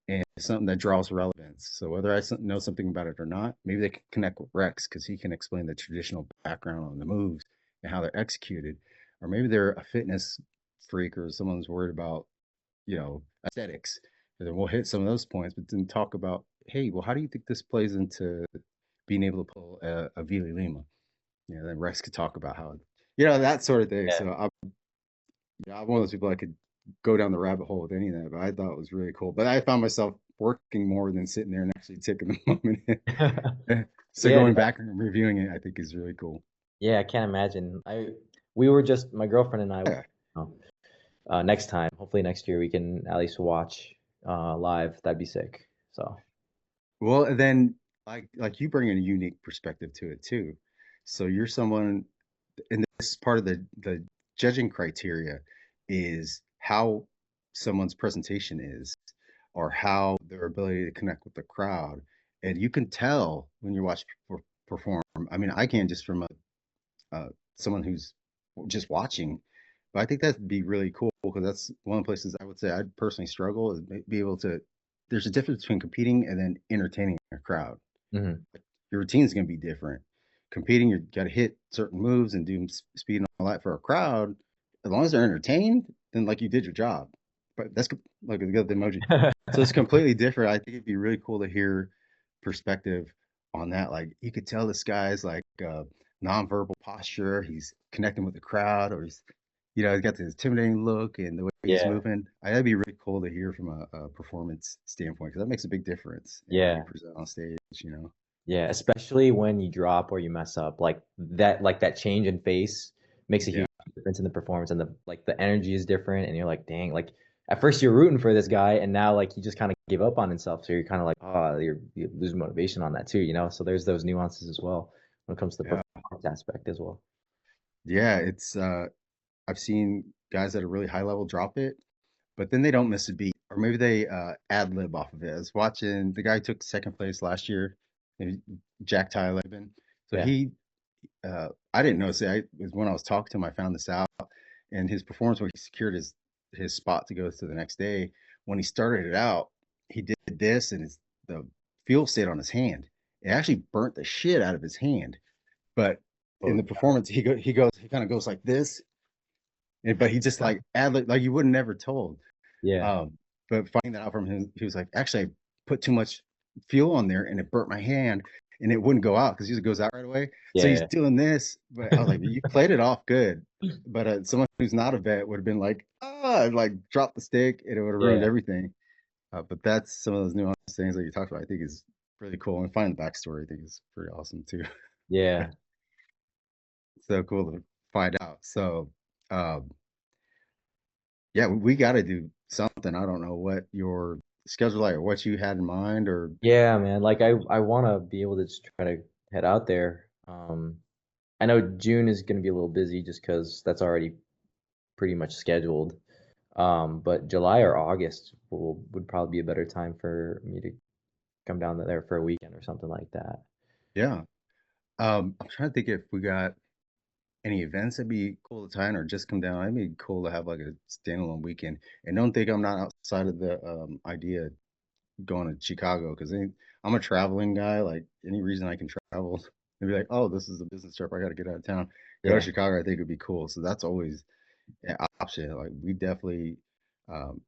S3: and something that draws relevance. So whether I know something about it or not, maybe they can connect with Rex because he can explain the traditional background on the moves and how they're executed. Or maybe they're a fitness freak or someone's worried about, aesthetics. And then we'll hit some of those points, but then talk about, hey, well, how do you think this plays into being able to pull a Vili Lima? Then Rex could talk about how, that sort of thing.
S2: Yeah.
S3: So I'm one of those people I could go down the rabbit hole with any of that, but I thought it was really cool. But I found myself working more than sitting there and actually taking the moment in. So
S2: Yeah,
S3: going
S2: dude,
S3: back and reviewing it, I think is really cool.
S2: yeah, I can't imagine. We were just my girlfriend and I.
S3: Yeah.
S2: Next time, hopefully next year, we can at least watch live. That'd be sick. So
S3: Well, and then like you bring in a unique perspective to it too. So you're someone. and this is part of the judging criteria is how someone's presentation is or how their ability to connect with the crowd. And you can tell when you watch people perform. I mean, I can just from someone who's just watching, but I think that'd be really cool because that's one of the places I would say I'd personally struggle is be able to. There's a difference between competing and then entertaining a crowd.
S2: Hmm.
S3: Your routine is going to be different. Competing, you got to hit certain moves and do speed and all that for a crowd. As long as they're entertained, then like you did your job. But that's like the emoji. So it's completely different. I think it'd be really cool to hear perspective on that. Like you could tell this guy's like nonverbal posture. He's connecting with the crowd, or he's got this intimidating look and the way he's
S2: Yeah,
S3: moving. That'd be really cool to hear from a performance standpoint because that makes a big difference in how you
S2: yeah.
S3: present on stage.
S2: Yeah, especially when you drop or you mess up, like that change in face makes a
S3: Yeah.
S2: huge difference in the performance, and the energy is different, and you're like, dang, like at first you're rooting for this guy, and now like he just kind of gave up on himself, so you're kind of like, oh, you lose motivation on that too, you know. So there's those nuances as well when it comes to the
S3: Yeah.
S2: performance aspect as well.
S3: Yeah, it's I've seen guys at a really high level drop it, but then they don't miss a beat, or maybe they ad lib off of it. I was watching the guy who took second place last year, maybe Jack Tyler. So
S2: Yeah,
S3: I didn't notice it. It was when I was talking to him, I found this out, and his performance where he secured his spot to go to the next day. When he started it out, he did this, and the fuel stayed on his hand. It actually burnt the shit out of his hand. But in
S2: oh,
S3: the performance, he kind of goes like this, but he just like like you would never told.
S2: yeah,
S3: Um, but finding that out from him, he was like, actually, I put too much fuel on there and it burnt my hand and it wouldn't go out because usually it goes out right away. So he's
S2: yeah,
S3: doing this, but I was like, you played it off good. But someone who's not a vet would have been like, and like drop the stick and it would have ruined
S2: yeah,
S3: everything. But that's some of those nuanced things that you talked about. I think is really cool. And finding the backstory, I think is pretty awesome too.
S2: yeah.
S3: So cool to find out. So, um, yeah, we got to do something. I don't know what your schedule like or what you had in mind or
S2: Yeah, man. Like I want to be able to just try to head out there. I know June is going to be a little busy just because that's already pretty much scheduled. But July or August would probably be a better time for me to come down there for a weekend or something like that.
S3: yeah. I'm trying to think if we got any events that'd be cool to tie in or just come down. It'd be cool to have like a standalone weekend. And don't think I'm not outside of the idea of going to Chicago because I'm a traveling guy. Like any reason I can travel, and be like, oh, this is a business trip. I got to get out of town. Go to
S2: Yeah,
S3: Chicago. I think would be cool. So that's always an option. Like we definitely, um,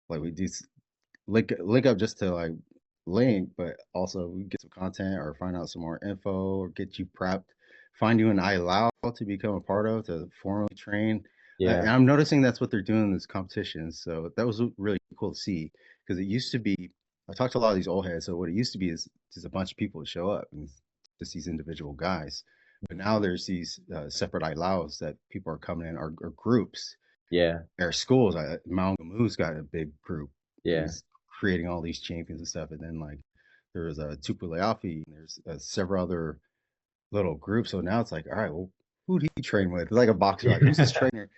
S3: like we do link up just to like link, but also get some content or find out some more info or get you prepped. Find you an ILAO to become a part of to formally train. And
S2: yeah,
S3: I'm noticing that's what they're doing in this competition. So that was really cool to see because it used to be. I talked to a lot of these old heads. So what it used to be is just a bunch of people to show up and just these individual guys. But now there's these separate ILAOs that people are coming in or groups
S2: yeah,
S3: our schools. Mount Gamu's got a big group.
S2: yeah,
S3: He's creating all these champions and stuff. And then like there was a Tupu Afi, and there's several other little groups. So now it's like, all right, well, who do he train with? It's like a boxer. Like who's his trainer?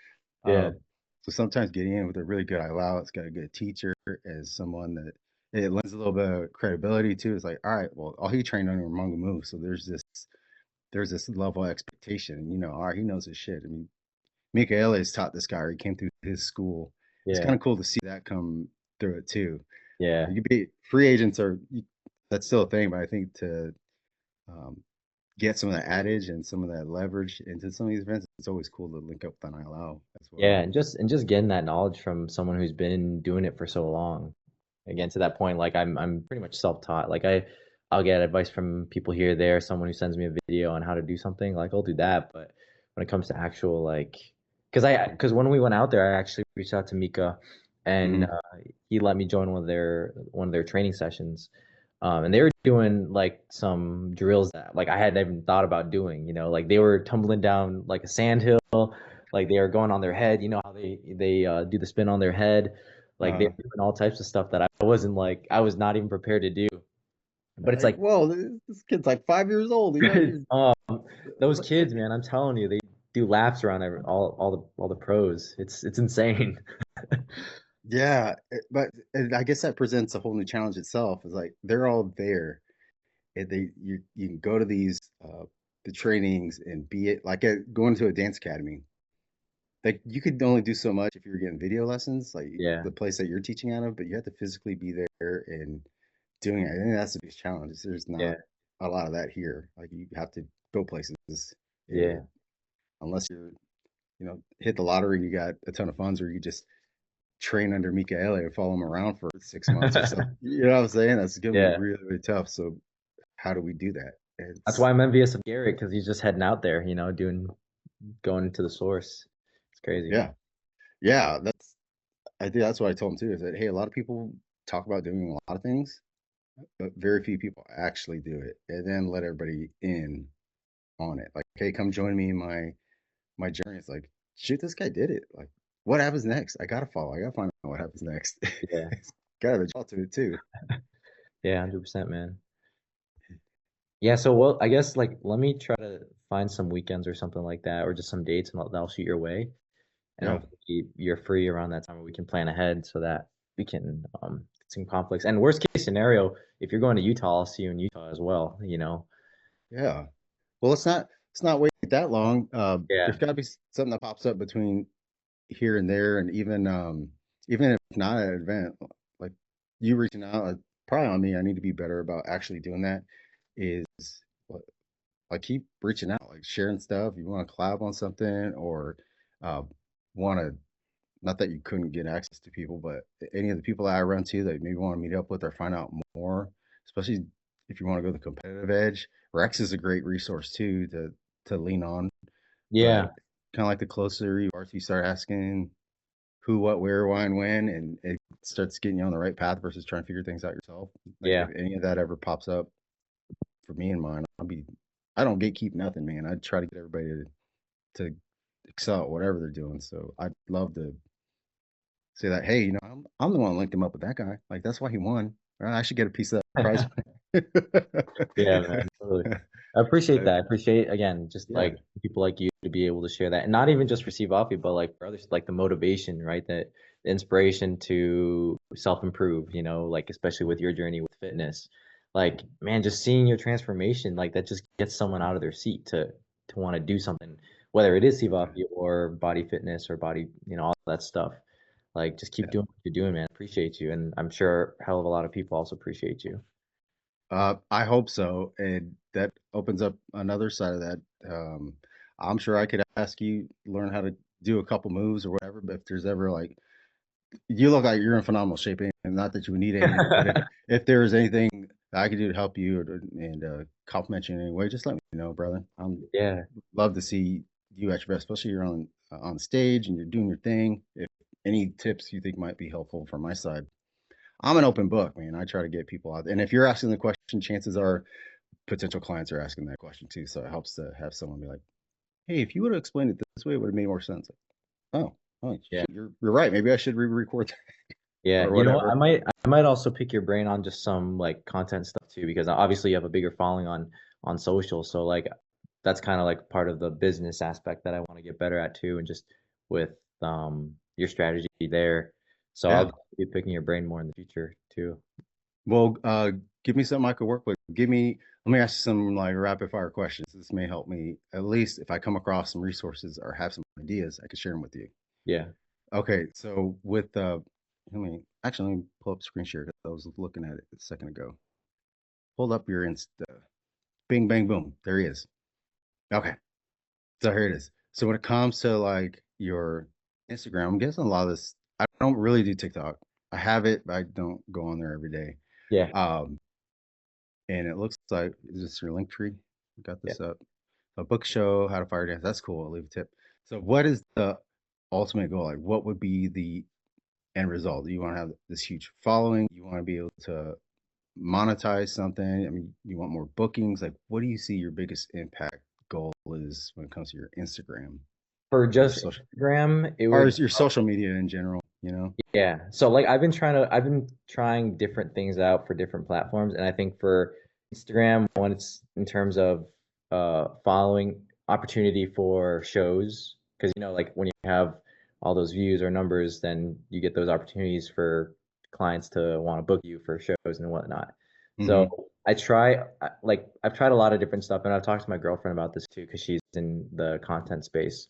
S2: yeah,
S3: Um, so sometimes getting in with a really good ILAO, it's got a good teacher as someone that it lends a little bit of credibility to. It's like, all right, well, all he trained under Mangamu. So there's this level of expectation. And, all right, he knows his shit. I mean, Mikael has taught this guy, or he came through his school. It's
S2: yeah,
S3: kind of cool to see that come through it too.
S2: yeah.
S3: You could be free agents that's still a thing, but I think to um, get some of that adage and some of that leverage into some of these events, it's always cool to link up with an ILO as
S2: Yeah,
S3: well.
S2: and just getting that knowledge from someone who's been doing it for so long. Again, to that point, like I'm pretty much self-taught. Like I'll get advice from people here, there, someone who sends me a video on how to do something, like I'll do that. But when it comes to actual like, because when we went out there, I actually reached out to Mika, and
S3: Hmm.
S2: he let me join one of their training sessions. And they were doing like some drills that like I hadn't even thought about doing, like they were tumbling down like a sand hill, like they are going on their head, how they do the spin on their head, like they're
S3: Uh,
S2: doing all types of stuff that I was not even prepared to do. But it's
S3: Like,
S2: like,
S3: whoa, this kid's like 5 years old. You know,
S2: those kids, man, I'm telling you, they do laps around all the pros. It's insane.
S3: yeah. But I guess that presents a whole new challenge itself. Is like they're all there, and you can go to these the trainings and be it like going to a dance academy. Like you could only do so much if you were getting video lessons, like
S2: Yeah,
S3: the place that you're teaching out of, but you have to physically be there and doing it. I think that's the biggest challenge. There's
S2: yeah,
S3: not a lot of that here. Like you have to go places,
S2: yeah,
S3: and unless you're, hit the lottery and you got a ton of funds, or you just train under Michaele and follow him around for 6 months or something. You know what I'm saying? That's gonna be
S2: yeah.
S3: really, really tough. So how do we do that?
S2: That's
S3: It's
S2: why I'm envious of Garrett because he's just heading out there, going to the source. It's crazy.
S3: yeah, yeah. I think that's what I told him too. Is that hey, a lot of people talk about doing a lot of things, but very few people actually do it, and then let everybody in on it. Like, hey, come join me in my journey. It's like, shoot, this guy did it. Like, what happens next? I gotta follow. I gotta find out what happens next.
S2: Yeah,
S3: Gotta have a job to it too.
S2: yeah, 100%, man. Yeah, so well, I guess like let me try to find some weekends or something like that, or just some dates, and I'll shoot your way. And
S3: Yeah,
S2: hopefully you're free around that time where we can plan ahead so that we can get some conflicts. And worst case scenario, if you're going to Utah, I'll see you in Utah as well.
S3: yeah. Well, let's not wait that long.
S2: Yeah.
S3: There's got to be something that pops up between here and there, and even if not at an event, like you reaching out, probably on me. I need to be better about actually doing that. Is what- like keep reaching out, like sharing stuff. You want to collab on something, or uh, want to not that you couldn't get access to people, but any of the people that I run to that maybe want to meet up with or find out more, especially if you want to go the competitive edge. Rex is a great resource too to lean on, but
S2: Yeah.
S3: kind of like the closer you are, you start asking who, what, where, why, and when, and it starts getting you on the right path versus trying to figure things out yourself. Like
S2: Yeah.
S3: if any of that ever pops up for me and mine, I don't gatekeep nothing, man. I try to get everybody to excel at whatever they're doing. So I'd love to say that, hey, I'm the one who linked him up with that guy. Like that's why he won. I should get a piece of that prize.
S2: Yeah, man. Totally. I appreciate
S3: Uh,
S2: that. I appreciate again, just
S3: yeah,
S2: like people like you to be able to share that. And not even just for Siva Afi, but like for others, like the motivation, right? That the inspiration to self-improve, like especially with your journey with fitness. Like, man, just seeing your transformation, like that just gets someone out of their seat to want to do something, whether it is Siva
S3: yeah,
S2: Afi or body fitness or body, all that stuff. Like just keep
S3: yeah.
S2: doing what you're doing, man. Appreciate you. And I'm sure a hell of a lot of people also appreciate you.
S3: I hope so, and that opens up another side of that. Um, I'm sure I could ask you learn how to do a couple moves or whatever, but if there's ever like you look like you're in phenomenal shape, and not that you would need any of it, but if there is anything that I could do to help you and compliment you in any way, just let me know, brother. I'm
S2: Yeah.
S3: love to see you at your best, especially you're on stage and you're doing your thing. If any tips you think might be helpful from my side, I'm an open book, man. I try to get people out, and if you're asking the question, chances are potential clients are asking that question too. So it helps to have someone be like, "Hey, if you would have explained it this way, it would have made more sense." Like, oh,
S2: Yeah.
S3: shit, you're right. Maybe I should re-record that
S2: Yeah,
S3: or
S2: you know what? I
S3: whatever.
S2: might I might also pick your brain on just some like content stuff too, because obviously you have a bigger following on social. So like that's kind of like part of the business aspect that I want to get better at too, and just with your strategy there. So
S3: Yeah.
S2: I'll be picking your brain more in the future too.
S3: Well, give me something I could work with. Let me ask you some like rapid fire questions. This may help me at least if I come across some resources or have some ideas, I could share them with you.
S2: Yeah.
S3: Okay, so with let me pull up screen share 'cause I was looking at it a second ago. Hold up your Insta. Bing, bang, boom. There he is. Okay, so here it is. So when it comes to like your Instagram, I'm guessing a lot of this. I don't really do TikTok. I have it, but I don't go on there every day.
S2: Yeah.
S3: Um, and it looks like is this your link tree? Got
S2: Yeah.
S3: this up. A book show, how to fire dance. That's cool. I'll leave a tip. So what is the ultimate goal? Like what would be the end result? You want to have this huge following. You want to be able to monetize something. I mean, you want more bookings. Like, what do you see your biggest impact goal is when it comes to your Instagram
S2: For
S3: or
S2: just
S3: social
S2: Instagram, it
S3: or
S2: would
S3: your social media in general? You know?
S2: yeah. So like I've been trying different things out for different platforms, and I think for Instagram when it's in terms of following opportunity for shows, because like when you have all those views or numbers, then you get those opportunities for clients to want to book you for shows and whatnot. So
S3: Hmm.
S2: like I've tried a lot of different stuff, and I've talked to my girlfriend about this too because she's in the content space.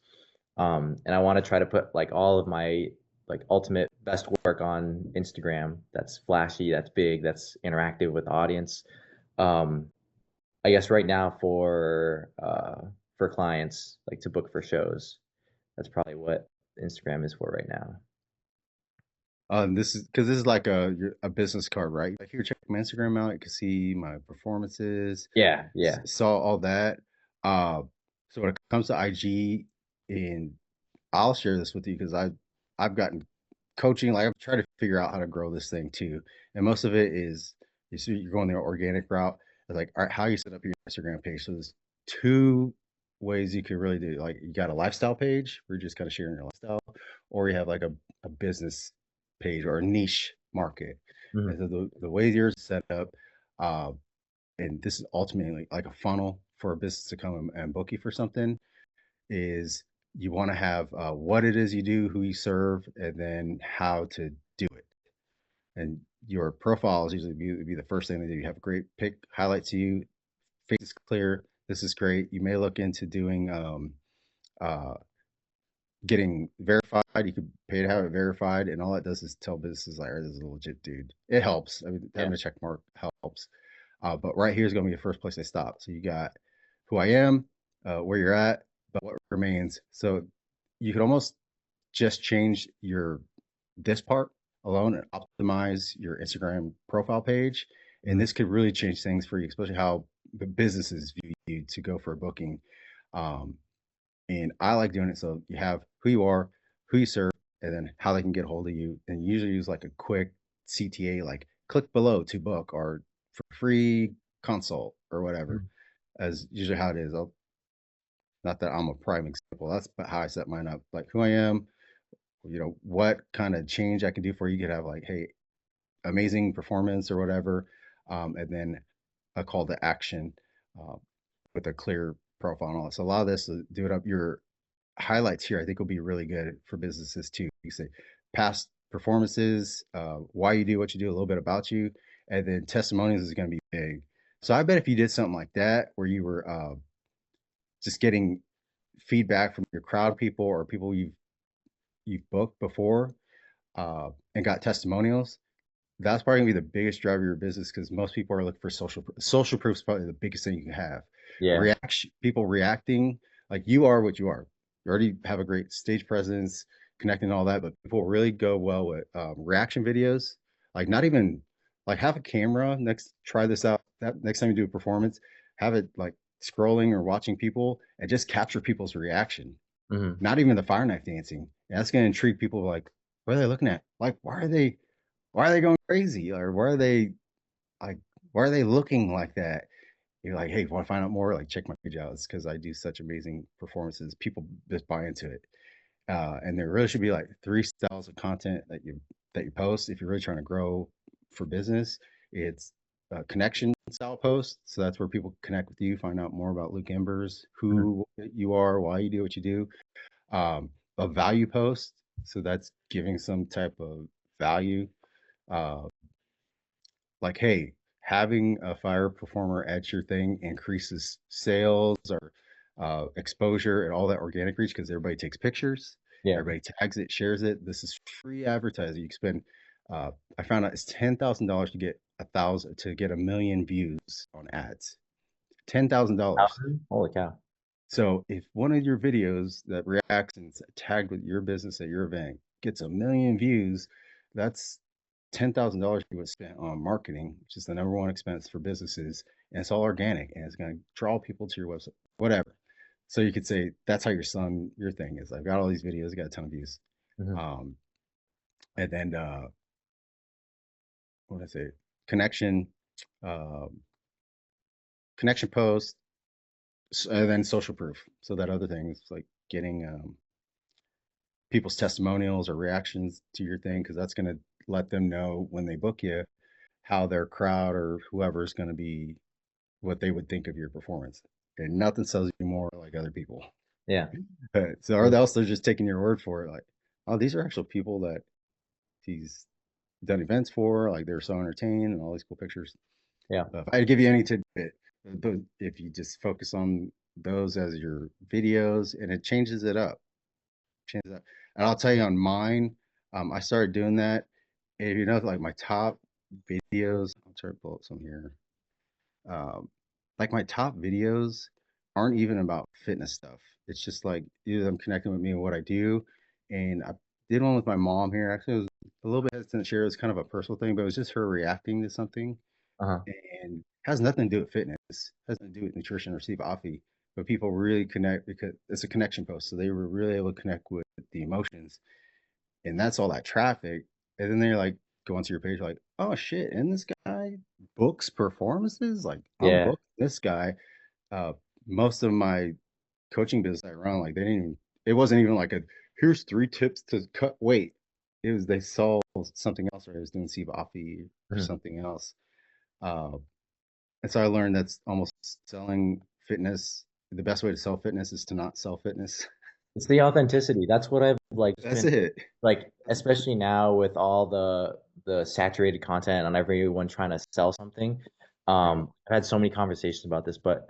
S2: And I want to try to put like all of my like ultimate best work on Instagram. That's flashy, that's big, that's interactive with the audience. Um, I guess right now for clients like to book for shows, that's probably what Instagram is for right now.
S3: This is because this is like a business card, right? Like here, check my Instagram out. You can see my performances,
S2: Yeah, yeah.
S3: saw all that. Uh, so when it comes to IG, and I'll share this with you because I've gotten coaching. Like I've tried to figure out how to grow this thing too, and most of it is you're going the organic route. It's like, all right, how you set up your Instagram page. So there's two ways you can really do it. Like you got a lifestyle page where you're just kind of sharing your lifestyle, or you have like a business page or a niche market. And
S2: Mhm.
S3: so the way yours is set up, uh, and this is ultimately like a funnel for a business to come and book you for something, is you want to have what it is you do, who you serve, and then how to do it. And your profile is usually be the first thing that you have a great pick, highlight to you, face is clear. This is great. You may look into doing uh, getting verified. You could pay to have it verified, and all that does is tell businesses like, this is a legit dude. It helps. I mean,
S2: Yeah.
S3: having a check mark helps. But right here is going to be the first place I stop. So you got who I am, where you're at, but what remains. So you could almost just change your this part alone and optimize your Instagram profile page. And
S2: Mhm.
S3: this could really change things for you, especially how the businesses view you to go for a booking. Um, and I like doing it so you have who you are, who you serve, and then how they can get hold of you. And you usually use like a quick CTA, like click below to book or for free consult or whatever,
S2: Mhm.
S3: as usually how it is. Not that I'm a prime example. That's how I set mine up. Like who I am, what kind of change I can do for you. You could have like, hey, amazing performance or whatever, and then a call to action uh, with a clear profile and all that. So a lot of this, do it up. Your highlights here, I think will be really good for businesses too. You say past performances, why you do what you do, a little bit about you, and then testimonials is going to be big. So I bet if you did something like that, where you were just getting feedback from your crowd people or people you've booked before, and got testimonials, that's probably gonna be the biggest driver of your business because most people are looking for social proof is probably the biggest thing you can have.
S2: Yeah.
S3: Reaction, people reacting, like you are what you are. You already have a great stage presence, connecting all that, but people really go well with reaction videos. Like not even like have a camera next. Try this out. That next time you do a performance, have it like scrolling or watching people and just capture people's reaction.
S2: Mhm.
S3: Not even the fire knife dancing. That's going to intrigue people. Like, what are they looking at? Like, why are they going crazy? Or like, why are they looking like that? You're like, hey, want to find out more? Like, check my page out. It's because I do such amazing performances. People just buy into it. And there really should be like three styles of content that you post if you're really trying to grow for business. It's a connection style post, so that's where people connect with you, find out more about Luke Embers,
S2: Mhm.
S3: who you are, why you do what you do. A value post, so that's giving some type of value, uh, like, hey, having a fire performer at your thing increases sales or exposure and all that organic reach because everybody takes pictures,
S2: Yeah.
S3: everybody tags it, shares it. This is free advertising. You can spend. I found out it's $10,000 to get 1 million views on ads. $10,000.
S2: Holy cow.
S3: So if one of your videos that reacts and it's tagged with your business at your event gets 1 million views, that's $10,000 you would spend on marketing, which is the number one expense for businesses, and it's all organic and it's going to draw people to your website, whatever. So you could say that's how you're selling your thing is. I've got all these videos, got a ton of views,
S2: Mhm.
S3: um, and then what did I say? Connection, um, connection post, and then social proof. So that other thing is like getting people's testimonials or reactions to your thing because that's going to let them know when they book you how their crowd or whoever is going to be what they would think of your performance. And nothing sells you more like other people.
S2: Yeah.
S3: So, or else they're just taking your word for it. Like, oh, these are actual people that he's done events for. Like, they're so entertained and all these cool pictures.
S2: Yeah.
S3: If I had to give you any tidbit, if you just focus on those as your videos, and it changes it up, changes it up. And I'll tell you on mine, I started doing that. And if you know, like my top videos, I'll try to pull up some here. Um, like my top videos aren't even about fitness stuff. It's just like either them connecting with me and what I do. And I did one with my mom here. Actually, I was a little bit hesitant to share. It was kind of a personal thing, but it was just her reacting to something,
S2: Uh-huh.
S3: and has nothing to do with fitness, has nothing to do with nutrition or Siva Afi. But people really connect because it's a connection post. So they were really able to connect with the emotions, and that's all that traffic. And then they're like, go onto your page, like, oh shit, and this guy books performances. Like, I'm
S2: Yeah.
S3: booked this guy. Uh, Most of my coaching business I run, like, they didn't even, it wasn't even like a, here's 3 tips to cut weight. It was, they saw something else, or I was doing Siva Afi or
S2: Mhm.
S3: something else. Uh, and so I learned that's almost selling fitness. The best way to sell fitness is to not sell fitness.
S2: It's the authenticity. That's what I've like
S3: That's
S2: been
S3: it.
S2: like, especially now with all the saturated content on everyone trying to sell something.
S3: Yeah.
S2: I've had so many conversations about this, but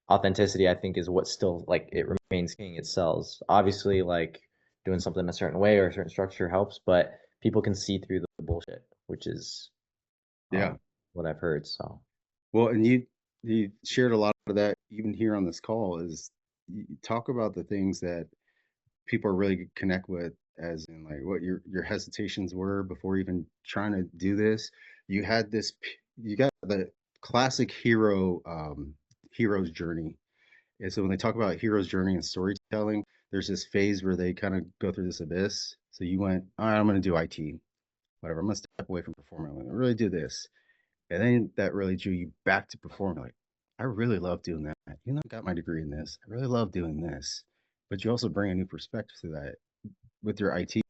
S2: authenticity, I think, is what still like it remains king. It sells. Obviously, like doing something a certain way or a certain structure helps, but people can see through the bullshit, which is
S3: Yeah.
S2: what I've heard. So
S3: Well, and you shared a lot of that even here on this call is you talk about the things that people are really connect with, as in like what your hesitations were before even trying to do this. You had this you got the classic hero's journey. And so when they talk about hero's journey and storytelling, there's this phase where they kind of go through this abyss. So you went, all right, I'm going to do IT, whatever. I'm going to step away from performing. I'm going to really do this. And then that really drew you back to performing. Like, I really love doing that. You know, I got my degree in this. I really love doing this. But you also bring a new perspective to that with your IT.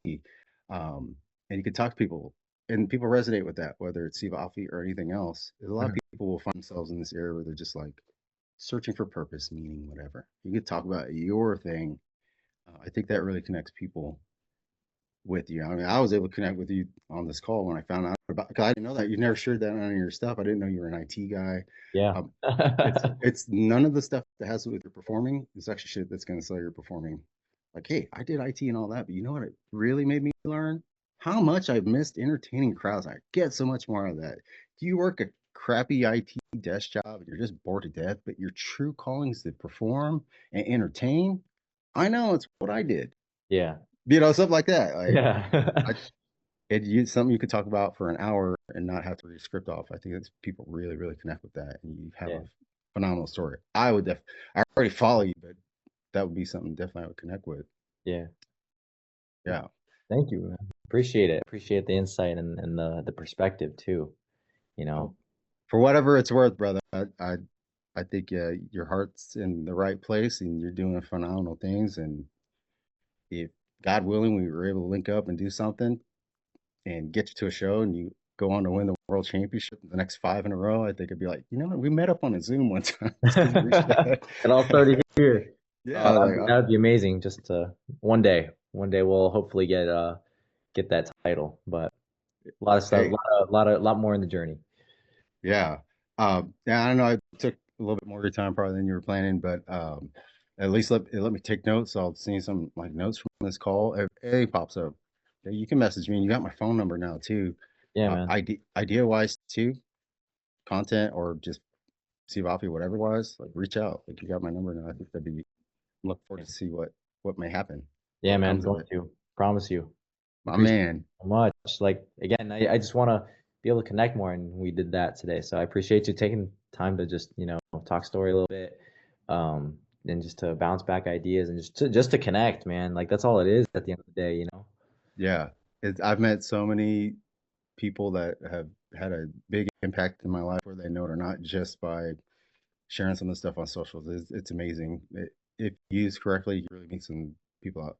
S3: And you can talk to people, and people resonate with that, whether it's Siva Afi or anything else. A lot of
S2: Mhm.
S3: people will find themselves in this area where they're just like searching for purpose, meaning, whatever. You could talk about your thing. I think that really connects people with you. I mean, I was able to connect with you on this call when I found out about. Cause I didn't know that you never shared that on your stuff. I didn't know you were an IT guy.
S2: yeah.
S3: Um, it's none of the stuff that has to do with your performing. It's actually shit that's going to sell your performing. Like, hey, I did IT and all that, but you know what? It really made me learn how much I've missed entertaining crowds. I get so much more out of that. Do you work a crappy IT desk job and you're just bored to death, but your true calling is to perform and entertain? I know it's what I did.
S2: Yeah.
S3: You know, stuff like that. Like,
S2: Yeah.
S3: I something you could talk about for an hour and not have to read a script off. I think that's people really, really connect with that, and you have
S2: Yeah.
S3: a phenomenal story. I already follow you, but that would be something definitely I would connect with.
S2: Yeah.
S3: Yeah.
S2: Thank you, man. Appreciate it. Appreciate the insight and the perspective too. You know.
S3: Well, for whatever it's worth, brother, I think your heart's in the right place, and you're doing phenomenal things. And if God willing, we were able to link up and do something, and get you to a show and you go on to win the world championship the next 5 in a row, I think it'd be like, you know what, we met up on a Zoom one time because you reached out.
S2: It all started here.
S3: Yeah, like
S2: That'd be amazing. Just one day we'll hopefully get that title. But a lot of stuff,
S3: hey,
S2: lot more in the journey.
S3: yeah. Yeah, I don't know, I took a little bit more of your time probably than you were planning, but at least let me take notes. So I'll see some like notes from this call. If anything pops up, yeah, you can message me, and you got my phone number now too.
S2: Yeah, man.
S3: Idea wise too, content or just see Vafi, whatever wise, like reach out. Like, you got my number now. I think that'd be, look forward to see what may happen,
S2: Yeah,
S3: what
S2: man.
S3: comes of
S2: Going
S3: it.
S2: to promise you.
S3: My
S2: Appreciate
S3: man.
S2: it so much. Like again, I just want to be able to connect more, and we did that today. So I appreciate you taking time to just talk story a little bit, and just to bounce back ideas and just to connect, man. Like that's all it is at the end of the day, you know.
S3: Yeah. I've met so many people that have had a big impact in my life, whether they know it or not, just by sharing some of the stuff on socials. It's amazing. If used correctly, you really meet some people that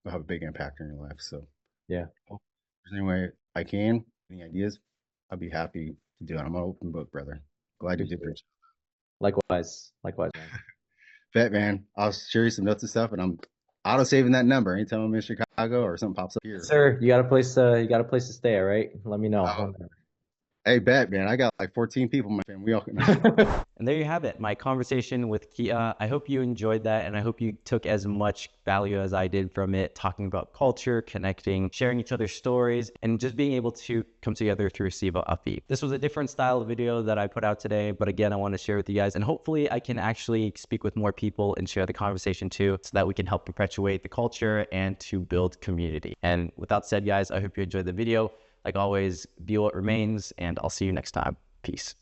S3: will have a big impact in your life. So,
S2: Yeah.
S3: if there's any way I can, any ideas, I'd be happy to do it. I'm an open book, brother. Glad you
S2: Appreciate
S3: did
S2: it.
S3: reach.
S2: Likewise, likewise, man.
S3: Bet, man. I'll share you some notes and stuff, and I'm auto saving that number anytime I'm in Chicago or something pops up
S2: Yes,
S3: here.
S2: sir. You got a place to stay, all right? Let me
S3: Oh,
S2: know.
S3: hey, bet, man. I got like 14 people in my family. We all can.
S1: And there you have it, my conversation with Ki'a. I hope you enjoyed that, and I hope you took as much value as I did from it, talking about culture, connecting, sharing each other's stories, and just being able to come together through Siva Afi. This was a different style of video that I put out today, but again, I want to share with you guys, and hopefully I can actually speak with more people and share the conversation too, so that we can help perpetuate the culture and to build community. And with that said, guys, I hope you enjoyed the video. Like always, be what remains, and I'll see you next time. Peace.